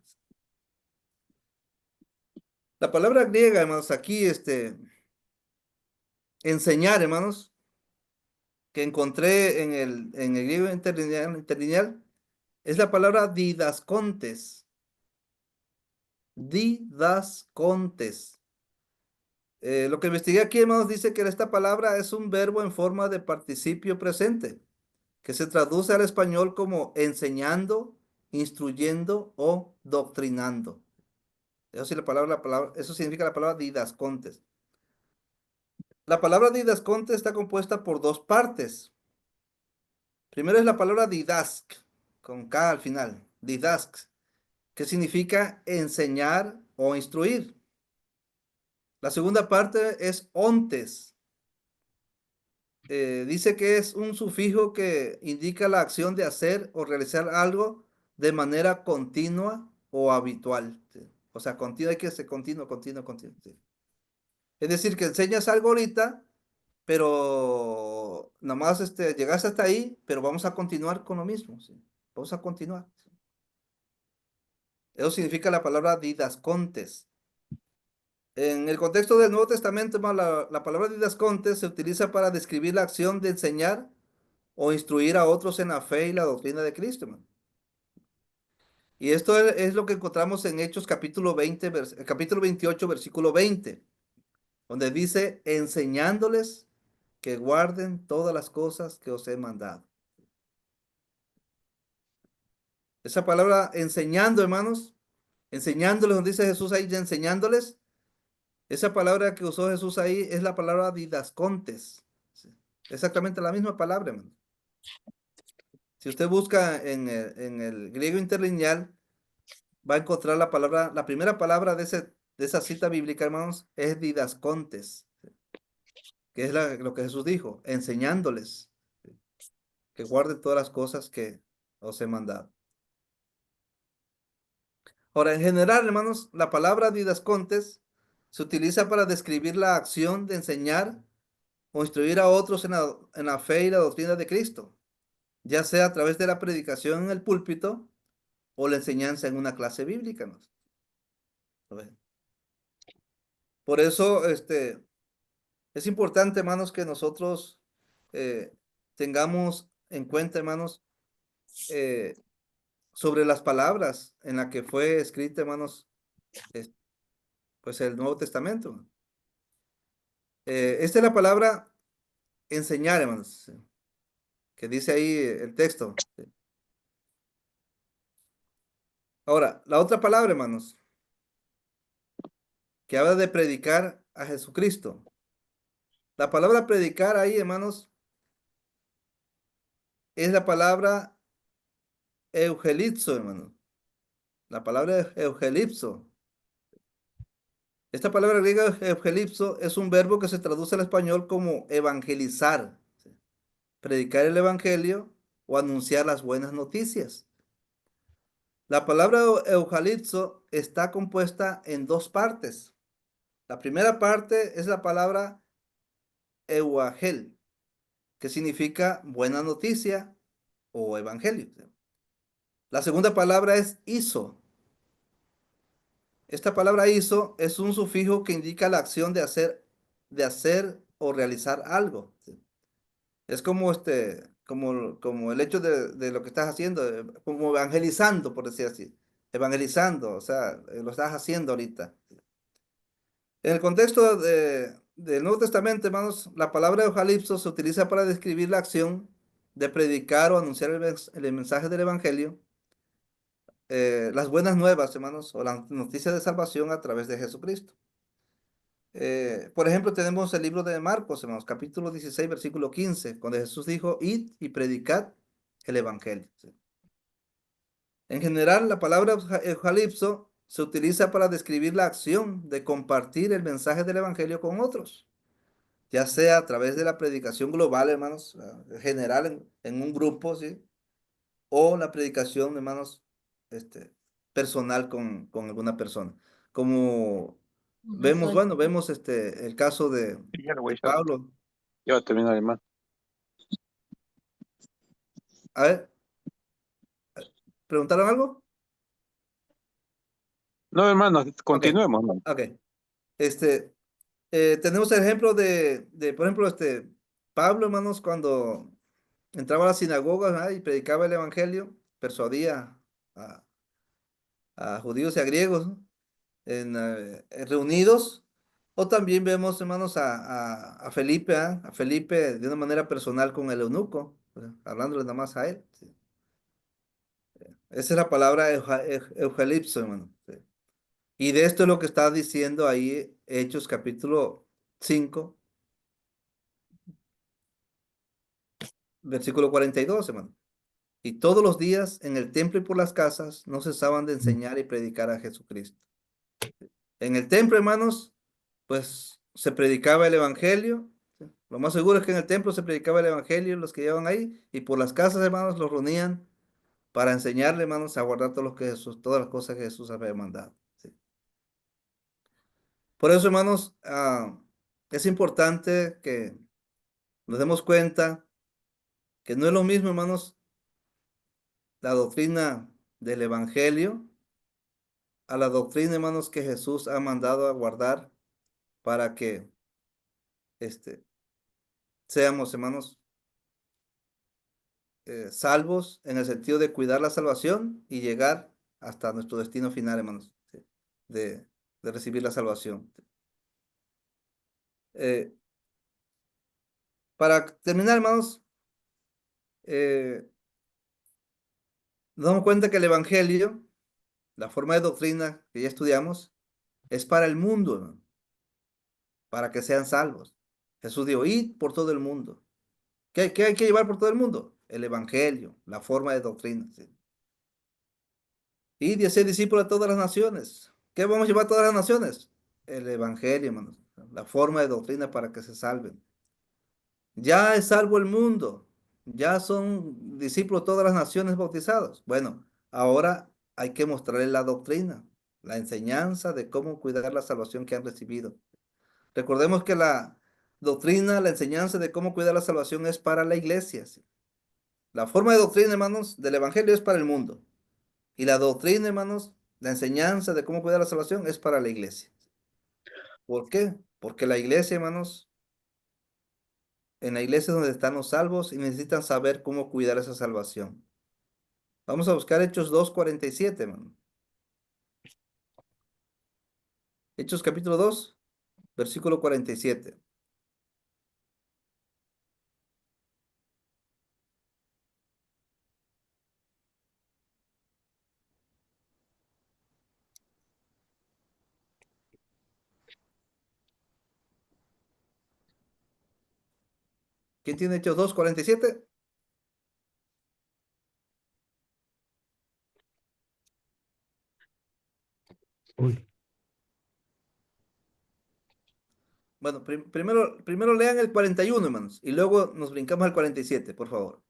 La palabra griega, hermanos, aquí, enseñar, hermanos, que encontré en el griego interlineal, es la palabra didascontes. Didascontes. Lo que investigué aquí, hermanos, dice que esta palabra es un verbo en forma de participio presente, que se traduce al español como enseñando, instruyendo o doctrinando. Eso sí, eso significa la palabra didascontes. La palabra didascontes está compuesta por dos partes. Primero es la palabra didask, con K al final, didask, que significa enseñar o instruir. La segunda parte es ontes. Dice que es un sufijo que indica la acción de hacer o realizar algo de manera continua o habitual. ¿Sí? O sea, continua, hay que ser continuo. ¿Sí? Es decir, que enseñas algo ahorita, pero nada más llegaste hasta ahí, pero vamos a continuar con lo mismo. ¿Sí? Vamos a continuar. ¿Sí? Eso significa la palabra didascontes. En el contexto del Nuevo Testamento, hermano, la palabra didascontes se utiliza para describir la acción de enseñar o instruir a otros en la fe y la doctrina de Cristo, hermano. Y esto es lo que encontramos en Hechos capítulo 20, capítulo 28, versículo 20, donde dice, enseñándoles que guarden todas las cosas que os he mandado. Esa palabra enseñando, hermanos, enseñándoles, donde dice Jesús ahí, enseñándoles, esa palabra que usó Jesús ahí es la palabra didascontes. ¿Sí? Exactamente la misma palabra, hermano. Si usted busca en el griego interlineal, va a encontrar la palabra, la primera palabra de esa cita bíblica, hermanos, es didascontes, que es lo que Jesús dijo, enseñándoles que guarden todas las cosas que os he mandado. Ahora, en general, hermanos, la palabra didascontes se utiliza para describir la acción de enseñar o instruir a otros en la fe y la doctrina de Cristo, ya sea a través de la predicación en el púlpito o la enseñanza en una clase bíblica, ¿no? Por eso, es importante, hermanos, que nosotros tengamos en cuenta, hermanos, sobre las palabras en las que fue escrita, hermanos, pues el Nuevo Testamento. Esta es la palabra enseñar, hermanos, que dice ahí el texto. Ahora, la otra palabra, hermanos, que habla de predicar a Jesucristo. La palabra predicar ahí, hermanos, es la palabra eugelizo, hermano. La palabra eugelizo. Esta palabra griega evangelipso es un verbo que se traduce al español como evangelizar, ¿sí? Predicar el evangelio o anunciar las buenas noticias. La palabra evangelipso está compuesta en dos partes. La primera parte es la palabra euangel, que significa buena noticia o evangelio. La segunda palabra es iso. Esta palabra iso es un sufijo que indica la acción de hacer o realizar algo. ¿Sí? Es como el hecho de lo que estás haciendo, como evangelizando, por decir así. Evangelizando, o sea, lo estás haciendo ahorita. En el contexto del Nuevo Testamento, hermanos, la palabra eucalipso se utiliza para describir la acción de predicar o anunciar el mensaje del Evangelio, las buenas nuevas, hermanos, o la noticia de salvación a través de Jesucristo. Por ejemplo, tenemos el libro de Marcos, hermanos, capítulo 16, versículo 15, donde Jesús dijo, id y predicad el Evangelio. ¿Sí? En general, la palabra eucalipso se utiliza para describir la acción de compartir el mensaje del Evangelio con otros, ya sea a través de la predicación global, hermanos, general en un grupo, ¿sí? O la predicación, hermanos, personal con alguna persona. Como vemos, bueno, vemos el caso de Ya lo voy a echar. Pablo. Ya va a terminar, hermano. A ver, ¿preguntaron algo? No, hermano, continuemos, hermano. Ok. Tenemos el ejemplo por ejemplo, Pablo, hermanos, cuando entraba a la sinagoga, ¿verdad? Y predicaba el evangelio, persuadía a, a judíos y a griegos, ¿no? Reunidos. O también vemos, hermanos, a Felipe, ¿ah? A Felipe de una manera personal con el eunuco, ¿verdad? Hablándole nada más a él. ¿Sí? Esa es la palabra eucalipso, hermano. ¿Sí? Y de esto es lo que está diciendo ahí Hechos capítulo 5, versículo 42, hermano. Y todos los días en el templo y por las casas no cesaban de enseñar y predicar a Jesucristo. En el templo, hermanos, pues se predicaba el evangelio. ¿Sí? Lo más seguro es que en el templo se predicaba el evangelio, los que llevaban ahí, y por las casas, hermanos, los reunían para enseñarle, hermanos, a guardar todo lo que todas las cosas que Jesús había mandado. ¿Sí? Por eso, hermanos, es importante que nos demos cuenta que no es lo mismo, hermanos, la doctrina del Evangelio a la doctrina, hermanos, que Jesús ha mandado a guardar para que seamos, hermanos, salvos en el sentido de cuidar la salvación y llegar hasta nuestro destino final, hermanos, ¿sí? de recibir la salvación. Para terminar, hermanos, nos damos cuenta que el Evangelio, la forma de doctrina que ya estudiamos, es para el mundo, hermano, para que sean salvos. Jesús dijo, id por todo el mundo. ¿Qué hay que llevar por todo el mundo? El Evangelio, la forma de doctrina. ¿Sí? Id y hacer discípulos a todas las naciones. ¿Qué vamos a llevar a todas las naciones? El Evangelio, hermanos, la forma de doctrina para que se salven. Ya es salvo el mundo, ya son discípulos todas las naciones bautizados. Bueno, ahora hay que mostrarles la doctrina, la enseñanza de cómo cuidar la salvación que han recibido. Recordemos que la doctrina, la enseñanza de cómo cuidar la salvación es para la iglesia. ¿Sí? La forma de doctrina, hermanos, del Evangelio es para el mundo. Y la doctrina, hermanos, la enseñanza de cómo cuidar la salvación es para la iglesia. ¿Por qué? Porque la iglesia, hermanos, en la iglesia es donde están los salvos y necesitan saber cómo cuidar esa salvación. Vamos a buscar Hechos 2:47, hermano. Hechos capítulo 2, versículo 47. ¿Quién tiene Hechos 2:47? Uy. Bueno, primero lean el 41, hermanos, y luego nos brincamos al 47, por favor.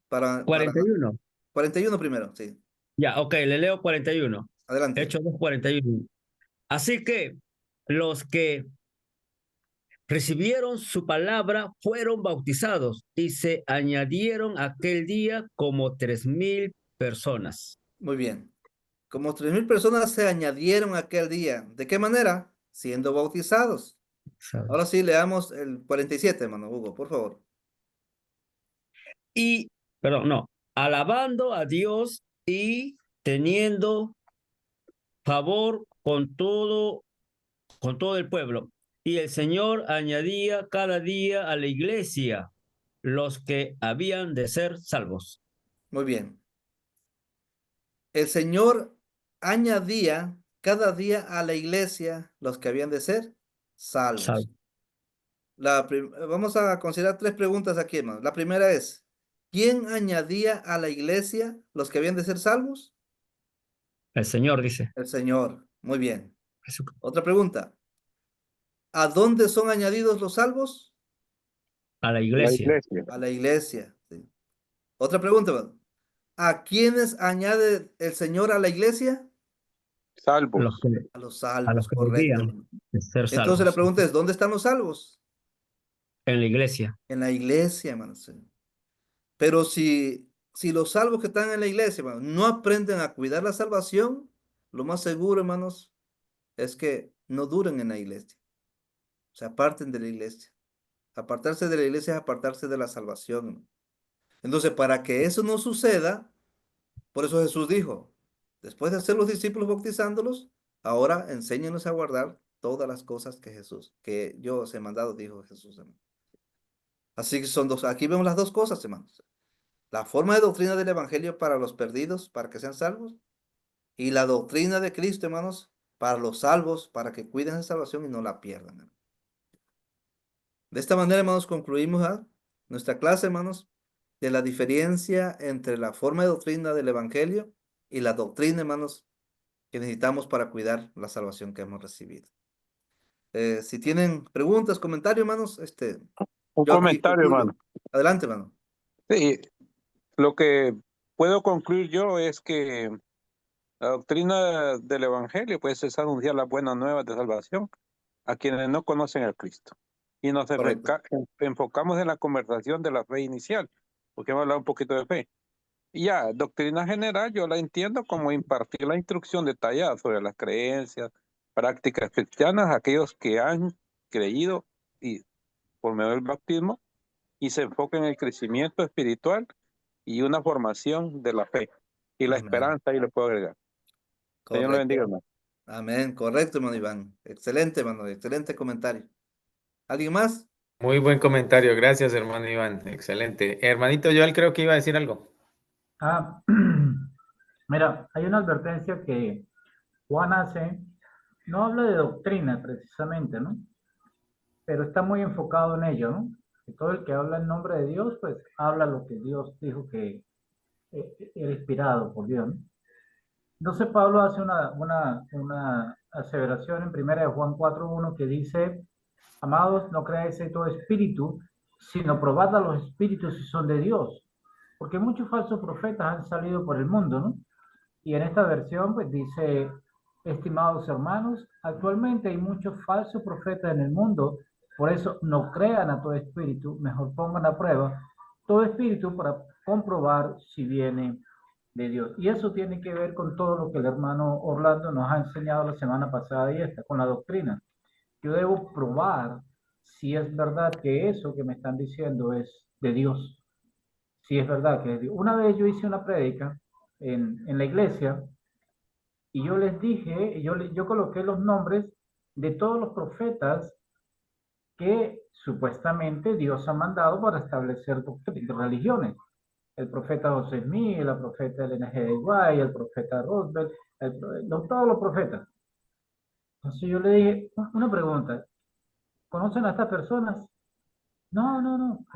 Para 41. 41 primero, sí. Ya, ok, le leo 41. Adelante. Hechos 2:41. Así que los que recibieron su palabra fueron bautizados y se añadieron aquel día como 3,000 personas. Muy bien. Como 3,000 personas se añadieron aquel día. ¿De qué manera? Siendo bautizados. Ahora sí, leamos el 47, hermano Hugo, por favor. Y, perdón, no, alabando a Dios y teniendo favor con todo el pueblo. Y el Señor añadía cada día a la iglesia los que habían de ser salvos. Muy bien. El Señor añadía cada día a la iglesia los que habían de ser salvos. Salvos. Vamos a considerar 3 preguntas aquí, hermano. La primera es, ¿quién añadía a la iglesia los que habían de ser salvos? El Señor dice. El Señor. Muy bien. Jesucristo. Otra pregunta. ¿A dónde son añadidos los salvos? A la La iglesia. iglesia. A la iglesia. Sí. Otra pregunta, hermano. ¿A quiénes añade el Señor a la iglesia? Salvos. A los A los salvos, que correcto. debían de ser Entonces la salvos. pregunta es, ¿dónde están los salvos? En la iglesia. En la iglesia, hermanos. Pero si los salvos que están en la iglesia, hermanos, no aprenden a cuidar la salvación, lo más seguro, hermanos, es que no duren en la iglesia. Se aparten de la iglesia. Apartarse de la iglesia es apartarse de la salvación, hermano. Entonces, para que eso no suceda, por eso Jesús dijo, después de hacer los discípulos bautizándolos, ahora enséñenos a guardar todas las cosas que yo os he mandado, dijo Jesús, hermano. Así que son dos, aquí vemos las dos cosas, hermanos. La forma de doctrina del Evangelio para los perdidos, para que sean salvos, y la doctrina de Cristo, hermanos, para los salvos, para que cuiden esa salvación y no la pierdan, hermanos. De esta manera, hermanos, concluimos nuestra clase, hermanos, de la diferencia entre la forma de doctrina del Evangelio y la doctrina, hermanos, que necesitamos para cuidar la salvación que hemos recibido. Si tienen preguntas, comentarios, hermanos, Un yo aquí comentario, concluyo. hermano. Adelante, hermano. Sí, lo que puedo concluir yo es que la doctrina del Evangelio pues es anunciar las buenas nuevas de salvación a quienes no conocen a Cristo. Y nos Correcto. enfocamos en la conversación de la fe inicial, porque hemos hablado un poquito de fe. Y ya, doctrina general yo la entiendo como impartir la instrucción detallada sobre las creencias, prácticas cristianas a aquellos que han creído y por medio del bautismo y se enfoca en el crecimiento espiritual y una formación de la fe y la Amén. esperanza, y le puedo agregar. Señor le bendiga, Correcto. hermano. Amén. Correcto, hermano Iván. Excelente, hermano. Excelente comentario. ¿Alguien más? Muy buen comentario, gracias, hermano Iván. Excelente. Hermanito Joel, creo que iba a decir algo. Ah, mira, hay una advertencia que Juan hace, no habla de doctrina precisamente, ¿no? Pero está muy enfocado en ello, ¿no? Que todo el que habla en nombre de Dios, pues habla lo que Dios dijo que era inspirado por Dios, ¿no? Entonces Pablo hace una aseveración en 1 Juan 4:1 que dice, amados, no creáis en todo espíritu, sino probad a los espíritus si son de Dios, porque muchos falsos profetas han salido por el mundo, ¿no? Y en esta versión pues dice, estimados hermanos, actualmente hay muchos falsos profetas en el mundo, por eso no crean a todo espíritu, mejor pongan a prueba todo espíritu para comprobar si viene de Dios. Y eso tiene que ver con todo lo que el hermano Orlando nos ha enseñado la semana pasada y esta, con la doctrina. Yo debo probar si es verdad que eso que me están diciendo es de Dios, si es verdad que es de Dios. Una vez yo hice una prédica en la iglesia y yo les dije, yo coloqué los nombres de todos los profetas que supuestamente Dios ha mandado para establecer religiones. El profeta José Smith, la profeta Elena G. de Guay, el profeta Roosevelt, todos los profetas. Entonces yo le dije, una pregunta, ¿conocen a estas personas? No, no, no.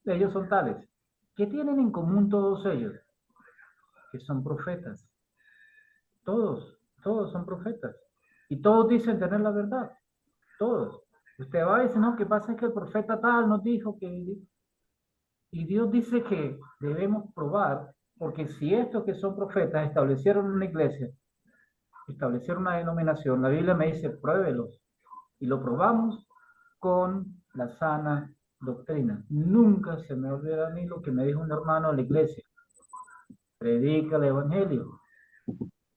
Ellos son tales. ¿Qué tienen en común todos ellos? Que son profetas. Todos son profetas. Y todos dicen tener la verdad. Todos. Usted va a decir, no, ¿qué pasa? Es que el profeta tal nos dijo que... Y Dios dice que debemos probar, porque si estos que son profetas establecieron una iglesia, establecieron una denominación, la Biblia me dice, pruébelos. Y lo probamos con la sana doctrina. Nunca se me olvida a mí lo que me dijo un hermano de la iglesia. Predica el evangelio.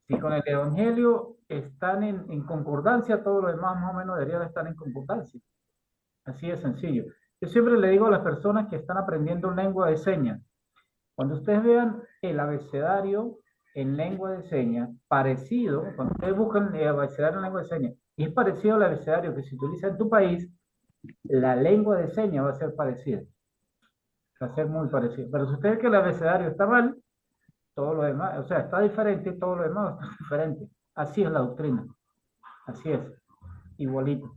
Si con el evangelio están en concordancia, todo lo demás más o menos debería de estar en concordancia. Así de sencillo. Yo siempre le digo a las personas que están aprendiendo lengua de señas, cuando ustedes vean el abecedario en lengua de señas, parecido, cuando ustedes buscan el abecedario en lengua de señas, y es parecido al abecedario que se utiliza en tu país, la lengua de señas va a ser parecida. Va a ser muy parecido. Pero si ustedes ven que el abecedario está mal, todo lo demás, o sea, está diferente, todo lo demás está diferente. Así es la doctrina. Así es. Igualito.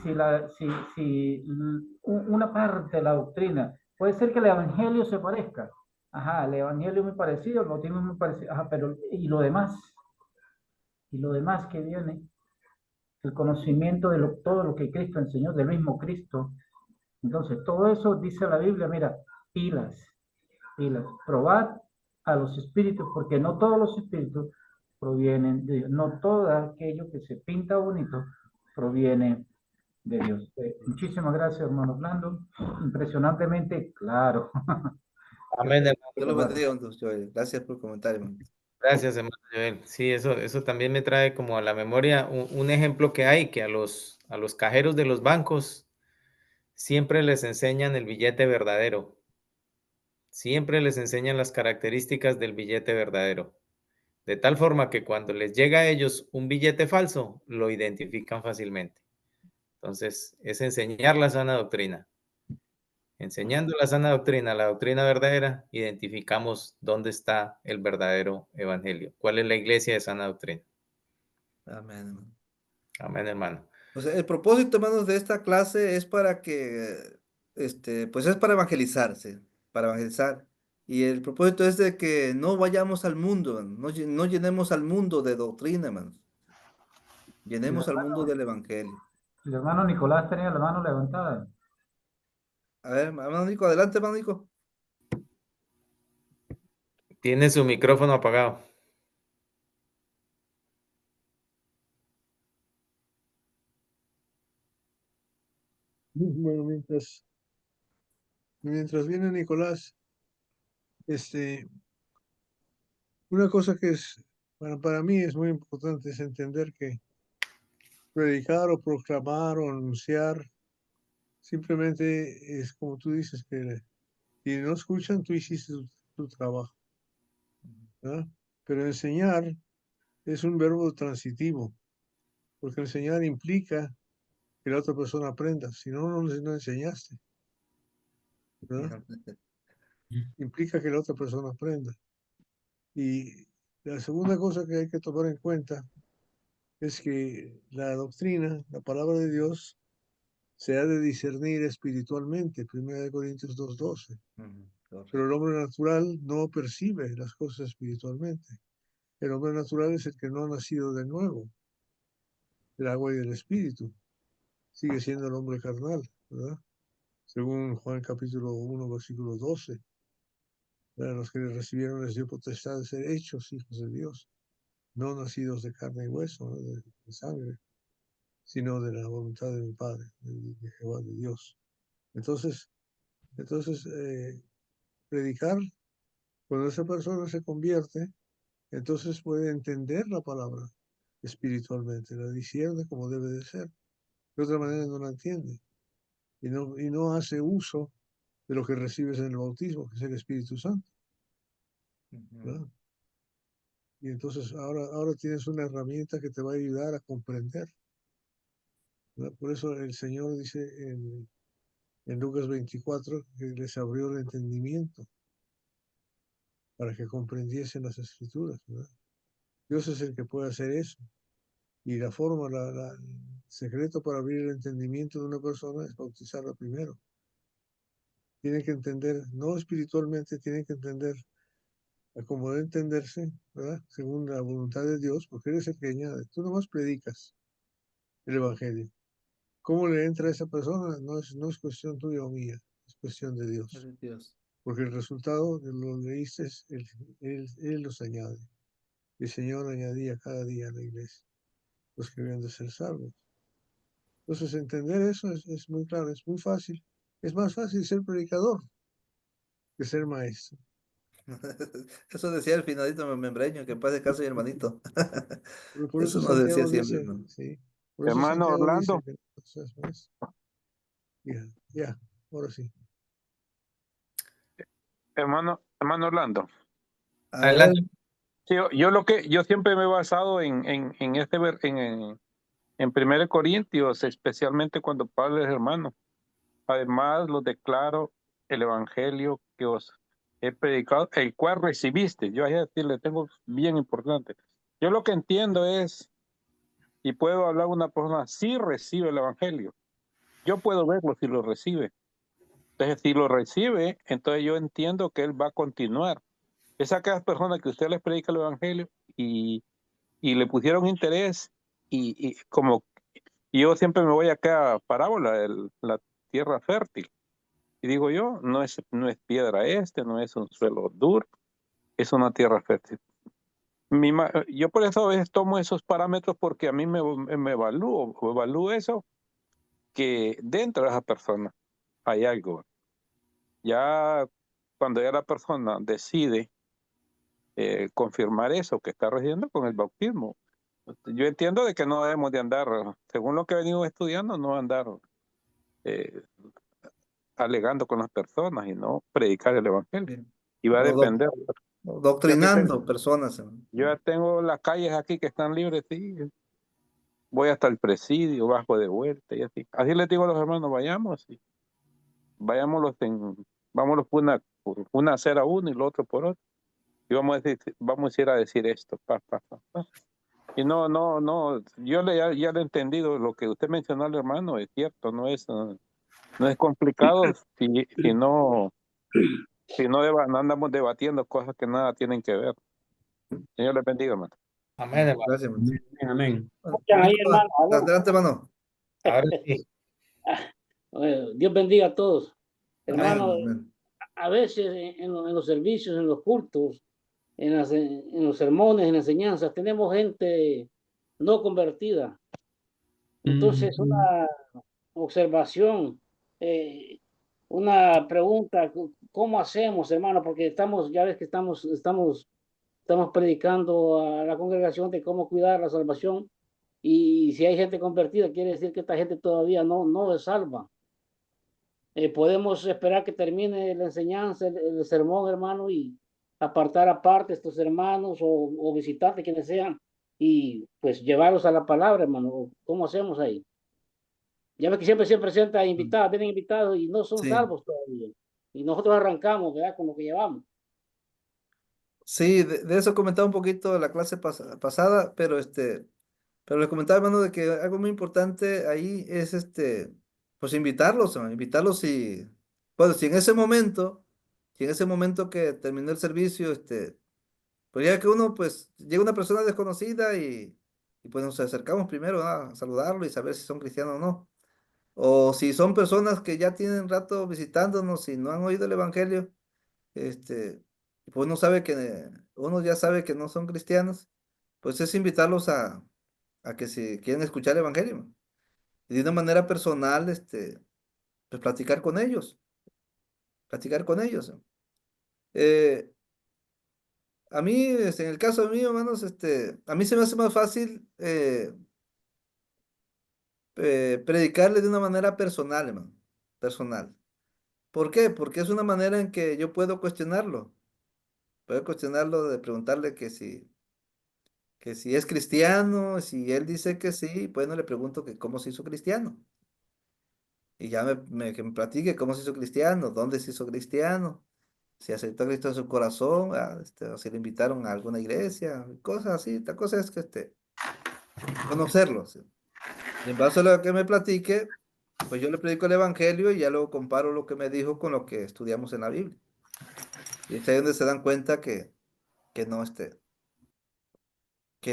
Si una parte de la doctrina, puede ser que el evangelio se parezca. Ajá, el evangelio es muy parecido, el bautismo es muy parecido. Ajá, pero ¿y lo demás? ¿Y lo demás que viene? El conocimiento de todo lo que Cristo enseñó, del mismo Cristo. Entonces, todo eso dice la Biblia, mira, pilas, pilas. Probad a los espíritus, porque no todos los espíritus provienen de Dios. No todo aquello que se pinta bonito proviene de Dios. Muchísimas gracias, hermano Orlando. Impresionantemente claro. Amén, hermano. Dios lo bendiga, hermano Joel. Gracias por el comentario, hermano. Gracias, hermano Joel. Sí, eso también me trae como a la memoria un ejemplo que hay, que a los cajeros de los bancos siempre les enseñan el billete verdadero. Siempre les enseñan las características del billete verdadero. De tal forma que cuando les llega a ellos un billete falso, lo identifican fácilmente. Entonces, es enseñar la sana doctrina. Enseñando la sana doctrina, la doctrina verdadera, identificamos dónde está el verdadero evangelio. ¿Cuál es la iglesia de sana doctrina? Amén, hermano. Amén, hermano. O sea, el propósito, hermanos, de esta clase es para que, pues es para evangelizarse, para evangelizar. Y el propósito es de que no vayamos al mundo, hermano, no llenemos al mundo de doctrina, hermanos. Llenemos al mundo del evangelio. El hermano Nicolás tenía la mano levantada. A ver, hermano Nico, adelante, hermano Nico. Tiene su micrófono apagado. Bueno, mientras viene Nicolás, una cosa que para mí es muy importante es entender que predicar o proclamar o anunciar simplemente es como tú dices, que si no escuchan, tú hiciste tu trabajo, ¿verdad? Pero enseñar es un verbo transitivo, porque enseñar implica que la otra persona aprenda, si no, no enseñaste, ¿verdad? Implica que la otra persona aprenda. Y la segunda cosa que hay que tomar en cuenta es que la doctrina, la palabra de Dios, se ha de discernir espiritualmente, 1 Corintios 2:12. Pero el hombre natural no percibe las cosas espiritualmente. El hombre natural es el que no ha nacido de nuevo, del agua y del espíritu. Sigue siendo el hombre carnal, ¿verdad? Según Juan capítulo 1, versículo 12. ¿Verdad? Los que le recibieron les dio potestad de ser hechos hijos de Dios, no nacidos de carne y hueso, ¿no? de sangre, sino de la voluntad de mi Padre, de Jehová, de Dios. Entonces predicar, cuando esa persona se convierte, entonces puede entender la palabra espiritualmente, la discierne como debe de ser. De otra manera no la entiende y no hace uso de lo que recibes en el bautismo, que es el Espíritu Santo, ¿verdad? Y entonces ahora tienes una herramienta que te va a ayudar a comprender, ¿verdad? Por eso el Señor dice en Lucas 24 que les abrió el entendimiento para que comprendiesen las Escrituras, ¿verdad? Dios es el que puede hacer eso. Y la forma, el secreto para abrir el entendimiento de una persona es bautizarla primero. Tiene que entender, no espiritualmente, tiene que entender a cómo debe entenderse, ¿verdad? Según la voluntad de Dios, porque eres el que añade. Tú nomás predicas el Evangelio. ¿Cómo le entra a esa persona? No es cuestión tuya o mía, es cuestión de Dios. Porque el resultado de lo leíste, él los añade. El Señor añadía cada día a la iglesia los que habían de ser salvos. Entonces, entender eso es muy claro, es muy fácil. Es más fácil ser predicador que ser maestro. Eso decía el finadito membreño, que en paz descanse mi hermanito. Por eso Eso nos decía Santiago siempre, dice, ¿no? sí, por eso Hermano Santiago dice Orlando, que no seas maestro. Ya, ahora sí. hermano Orlando. A ver, Adelante. Sí, yo siempre me he basado en 1 Corintios, especialmente cuando Pablo es hermano. Además, los declaro el evangelio que os he predicado, el cual recibiste. Yo a le tengo bien importante. Yo lo que entiendo es, y puedo hablar una persona, sí recibe el evangelio. Yo puedo verlo si lo recibe. Entonces, si lo recibe, entonces yo entiendo que él va a continuar. Es a aquellas personas que usted les predica el evangelio y le pusieron interés y como yo siempre me voy acá a parábola, la tierra fértil. Y digo yo, no es piedra no es un suelo duro, es una tierra fértil. Yo por eso a veces tomo esos parámetros porque a mí me evalúo eso, que dentro de esa persona hay algo. Ya cuando ya la persona decide confirmar eso que está recibiendo con el bautismo, yo entiendo de que no debemos de andar, según lo que venimos estudiando, no andar eh, alegando con las personas y no predicar el evangelio. Y va a no, depender. doctrinando personas, hermano. Yo ya tengo las calles aquí que están libres, sí. Voy hasta el presidio, bajo de vuelta y así. Así les digo a los hermanos, vayamos y vámonos por una acera uno y lo otro por otro. Y vamos a ir a decir esto, pa. Y no, yo ya le he entendido lo que usted mencionó al hermano, es cierto, no es complicado si no no andamos debatiendo cosas que nada tienen que ver. Señor les bendiga, hermano. Amén, hermano. Gracias, hermano. Amén. Bueno, Ahí, Nicolás, hermano. Aló. adelante, hermano. Ahora sí. Dios bendiga a todos. Amén, Hermano, amén. a veces en los servicios, en los cultos, en los sermones, en las enseñanzas, tenemos gente no convertida. Entonces, una observación, una pregunta, ¿cómo hacemos, hermano? Porque estamos, ya ves que estamos predicando a la congregación de cómo cuidar la salvación. Y si hay gente convertida, quiere decir que esta gente todavía no es salva. Podemos esperar que termine la enseñanza, el sermón, hermano, y apartar aparte estos hermanos o visitantes, quienes sean, y pues llevarlos a la palabra, hermano. ¿Cómo hacemos ahí? Ya ves que siempre se presenta invitados, vienen invitados y no son Sí, salvos todavía. Y nosotros arrancamos, ¿verdad? Con lo que llevamos. sí, de eso comentaba un poquito en la clase pasada, pero les comentaba, hermano, de que algo muy importante ahí es pues invitarlos, hermano, invitarlos y, bueno, si en ese momento que terminó el servicio, pues ya que uno, pues, llega una persona desconocida y pues nos acercamos primero a saludarlo y saber si son cristianos o no. O si son personas que ya tienen rato visitándonos y no han oído el evangelio, este, pues uno ya sabe que no son cristianos, pues es invitarlos a que si quieren escuchar el evangelio y de una manera personal, pues platicar con ellos. Eh, a mí, en el caso mío, hermanos, a mí se me hace más fácil predicarle de una manera personal, hermano, personal. ¿Por qué? Porque es una manera en que yo puedo cuestionarlo de preguntarle que si es cristiano, si él dice que sí, bueno, le pregunto que cómo se hizo cristiano. Y ya que me platique cómo se hizo cristiano, dónde se hizo cristiano, si aceptó a Cristo en su corazón, o si le invitaron a alguna iglesia, cosas así. La cosa es que conocerlo. ¿Sí? Y en base a lo que me platique, pues yo le predico el evangelio y ya luego comparo lo que me dijo con lo que estudiamos en la Biblia. Y es ahí donde se dan cuenta que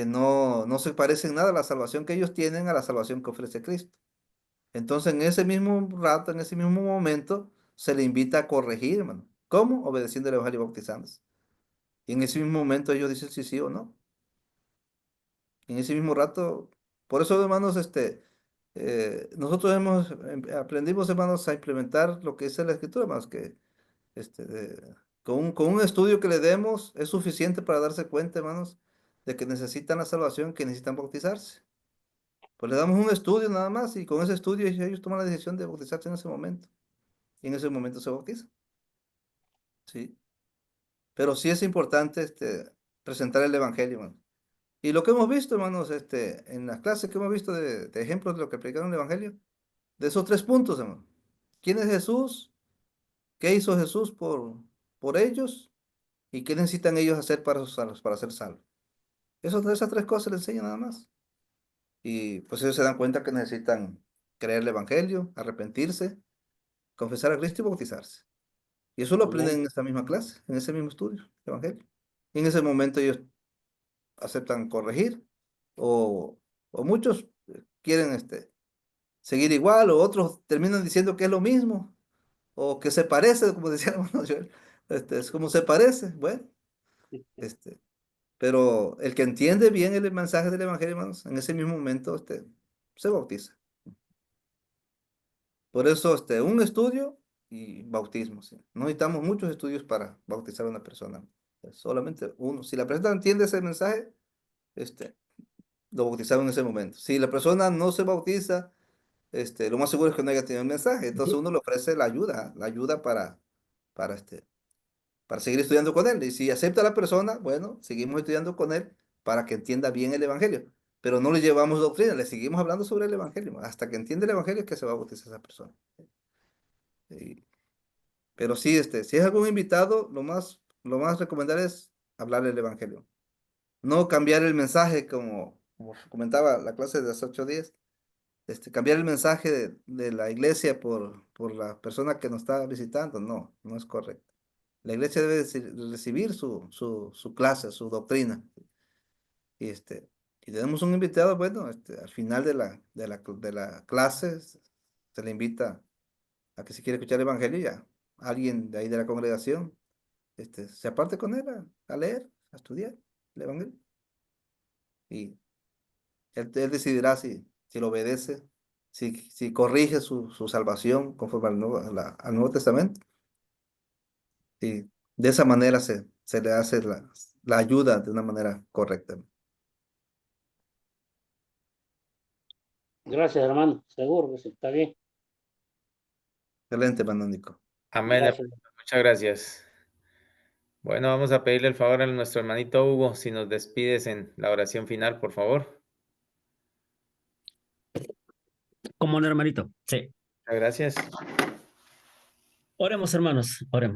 no, no se parece en nada a la salvación que ellos tienen a la salvación que ofrece Cristo. Entonces, en ese mismo rato, en ese mismo momento, se le invita a corregir, hermano. ¿Cómo? Obedeciendo el Evangelio y bautizándose. Y en ese mismo momento ellos dicen si sí o no. En ese mismo rato, por eso, hermanos, nosotros aprendimos, hermanos, a implementar lo que dice la Escritura, hermanos, que con un estudio que le demos es suficiente para darse cuenta, hermanos, de que necesitan la salvación, que necesitan bautizarse. Pues le damos un estudio nada más y con ese estudio ellos toman la decisión de bautizarse en ese momento. Y en ese momento se bautizan. Sí. Pero sí es importante presentar el Evangelio, hermano. Y lo que hemos visto, hermanos, en las clases que hemos visto de ejemplos de lo que predicaron el Evangelio, de esos 3 puntos, hermano. ¿Quién es Jesús? ¿Qué hizo Jesús por ellos? ¿Y qué necesitan ellos hacer para ser salvos? Esas 3 cosas le enseñan nada más. Y pues ellos se dan cuenta que necesitan creer el Evangelio, arrepentirse, confesar a Cristo y bautizarse. Y eso lo aprenden Amén. en esta misma clase, en ese mismo estudio, el Evangelio. Y en ese momento ellos aceptan corregir, o, o muchos quieren seguir igual, o otros terminan diciendo que es lo mismo, o que se parece, como decía el hermano Joel, es como se parece, bueno, pero el que entiende bien el mensaje del Evangelio, hermanos, en ese mismo momento se bautiza. Por eso, un estudio y bautismo, ¿sí? No necesitamos muchos estudios para bautizar a una persona, solamente uno. Si la persona entiende ese mensaje, lo bautizaron en ese momento. Si la persona no se bautiza, lo más seguro es que no haya tenido el mensaje. Entonces uno le ofrece la ayuda para, para seguir estudiando con él. Y si acepta a la persona, bueno, seguimos estudiando con él para que entienda bien el evangelio. Pero no le llevamos doctrina, le seguimos hablando sobre el evangelio. Hasta que entiende el evangelio es que se va a bautizar esa persona. Y- pero sí, si es algún invitado, lo más recomendable es hablarle el evangelio. No cambiar el mensaje como comentaba la clase de hace 8 días. Cambiar el mensaje de la iglesia por la persona que nos está visitando, no es correcto. La iglesia debe recibir su clase, su doctrina. Y tenemos un invitado, bueno, al final de la clase se le invita a que si quiere escuchar el evangelio ya, alguien de ahí de la congregación, se aparte con él a leer, estudiar el Evangelio. Y él decidirá si lo obedece, si corrige su salvación conforme al Nuevo Testamento. Y de esa manera se le hace la ayuda de una manera correcta. Gracias, hermano. Seguro que sí, está bien. Excelente, hermano Nico. Amén. Gracias. Muchas gracias. Bueno, vamos a pedirle el favor a nuestro hermanito Hugo, si nos despides en la oración final, por favor. Como un hermanito. Sí. Muchas gracias. Oremos, hermanos, oremos.